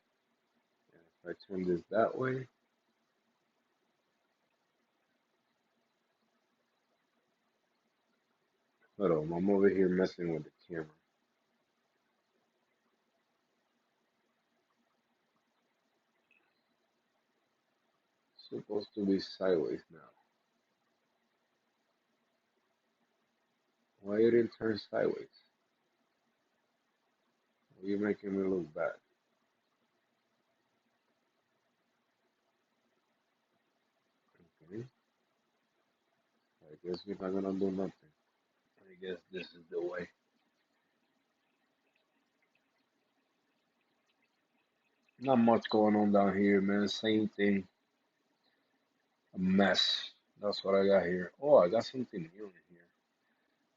if I turn this that way, hold on. I'm over here messing with the camera. It's supposed to be sideways now. Why you didn't turn sideways? You're making me look bad. Okay. I guess we're not gonna do nothing. I guess this is the way. Not much going on down here, man. Same thing. A mess. That's what I got here. Oh, I got something new in here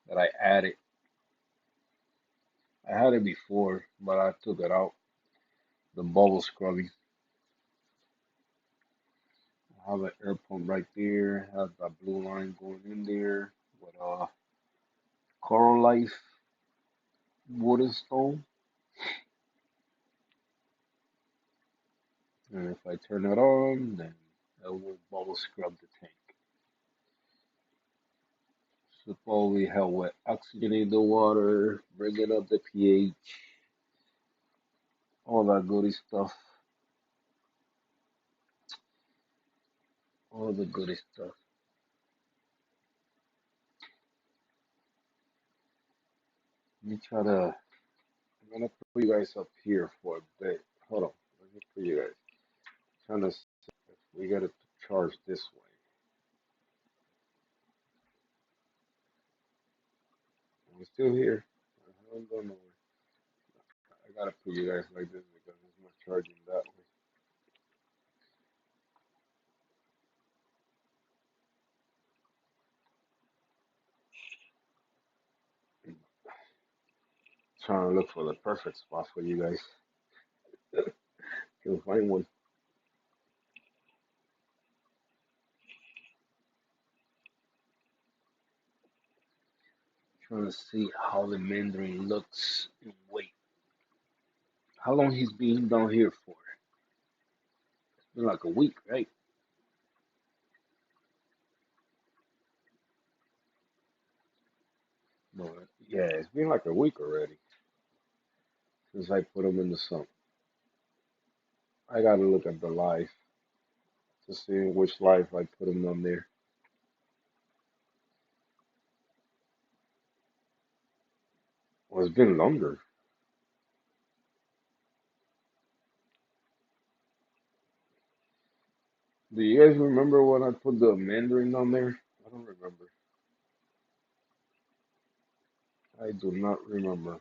that I added. I had it before, but I took it out. The bubble scrubbing. I have an air pump right there. Has that blue line going in there with a coral life wooden stone. And if I turn it on, then it will bubble scrub the tank. Supposedly help with oxygenate the water, bringing up the pH, all that goody stuff. All the goody stuff. Let me try to. I'm gonna put you guys up here for a bit. Hold on. Let me put you guys. Trying to see if we got to charge this way. We're still here. I haven't gone nowhere. I gotta put you guys like this because there's no charging that way. Trying to look for the perfect spot for you guys. Can't find one. Trying to see how the Mandarin looks in weight. How long he's been down here for? It's been like a week, right? No, yeah, it's been like a week already since I put him in the sun. I gotta look at the life to see which life I put him on there. Well, it's been longer. Do you guys remember when I put the Mandarin on there? I don't remember. I do not remember.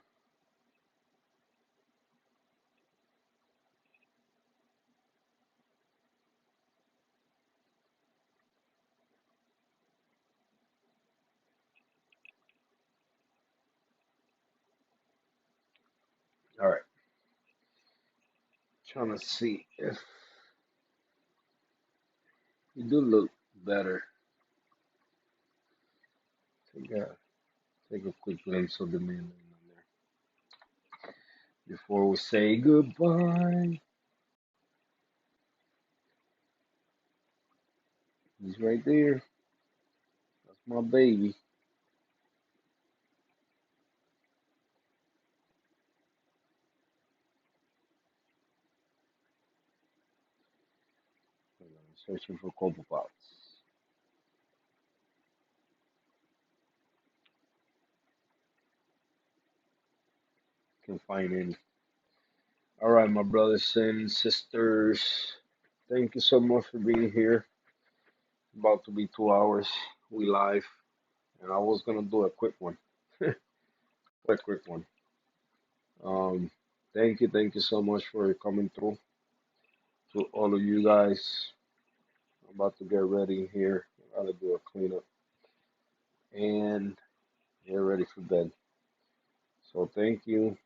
All right, trying to see if you do look better. Yeah. Take a quick glimpse of the man on there before we say goodbye. He's right there. That's my baby. I'm searching for cocoa pops. Can't find any. All right, my brothers and sisters. Thank you so much for being here. About to be 2 hours. We live, and I was gonna do a quick one, quick one. Um, thank you so much for coming through. To all of you guys, I'm about to get ready here. I gotta do a cleanup and get ready for bed. So thank you,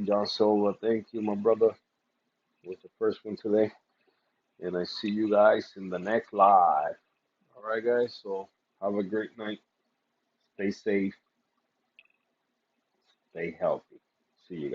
John Silva. Thank you, my brother. Was the first one today, and I see you guys in the next live. All right, guys. So have a great night. Stay safe. Stay healthy. See you guys.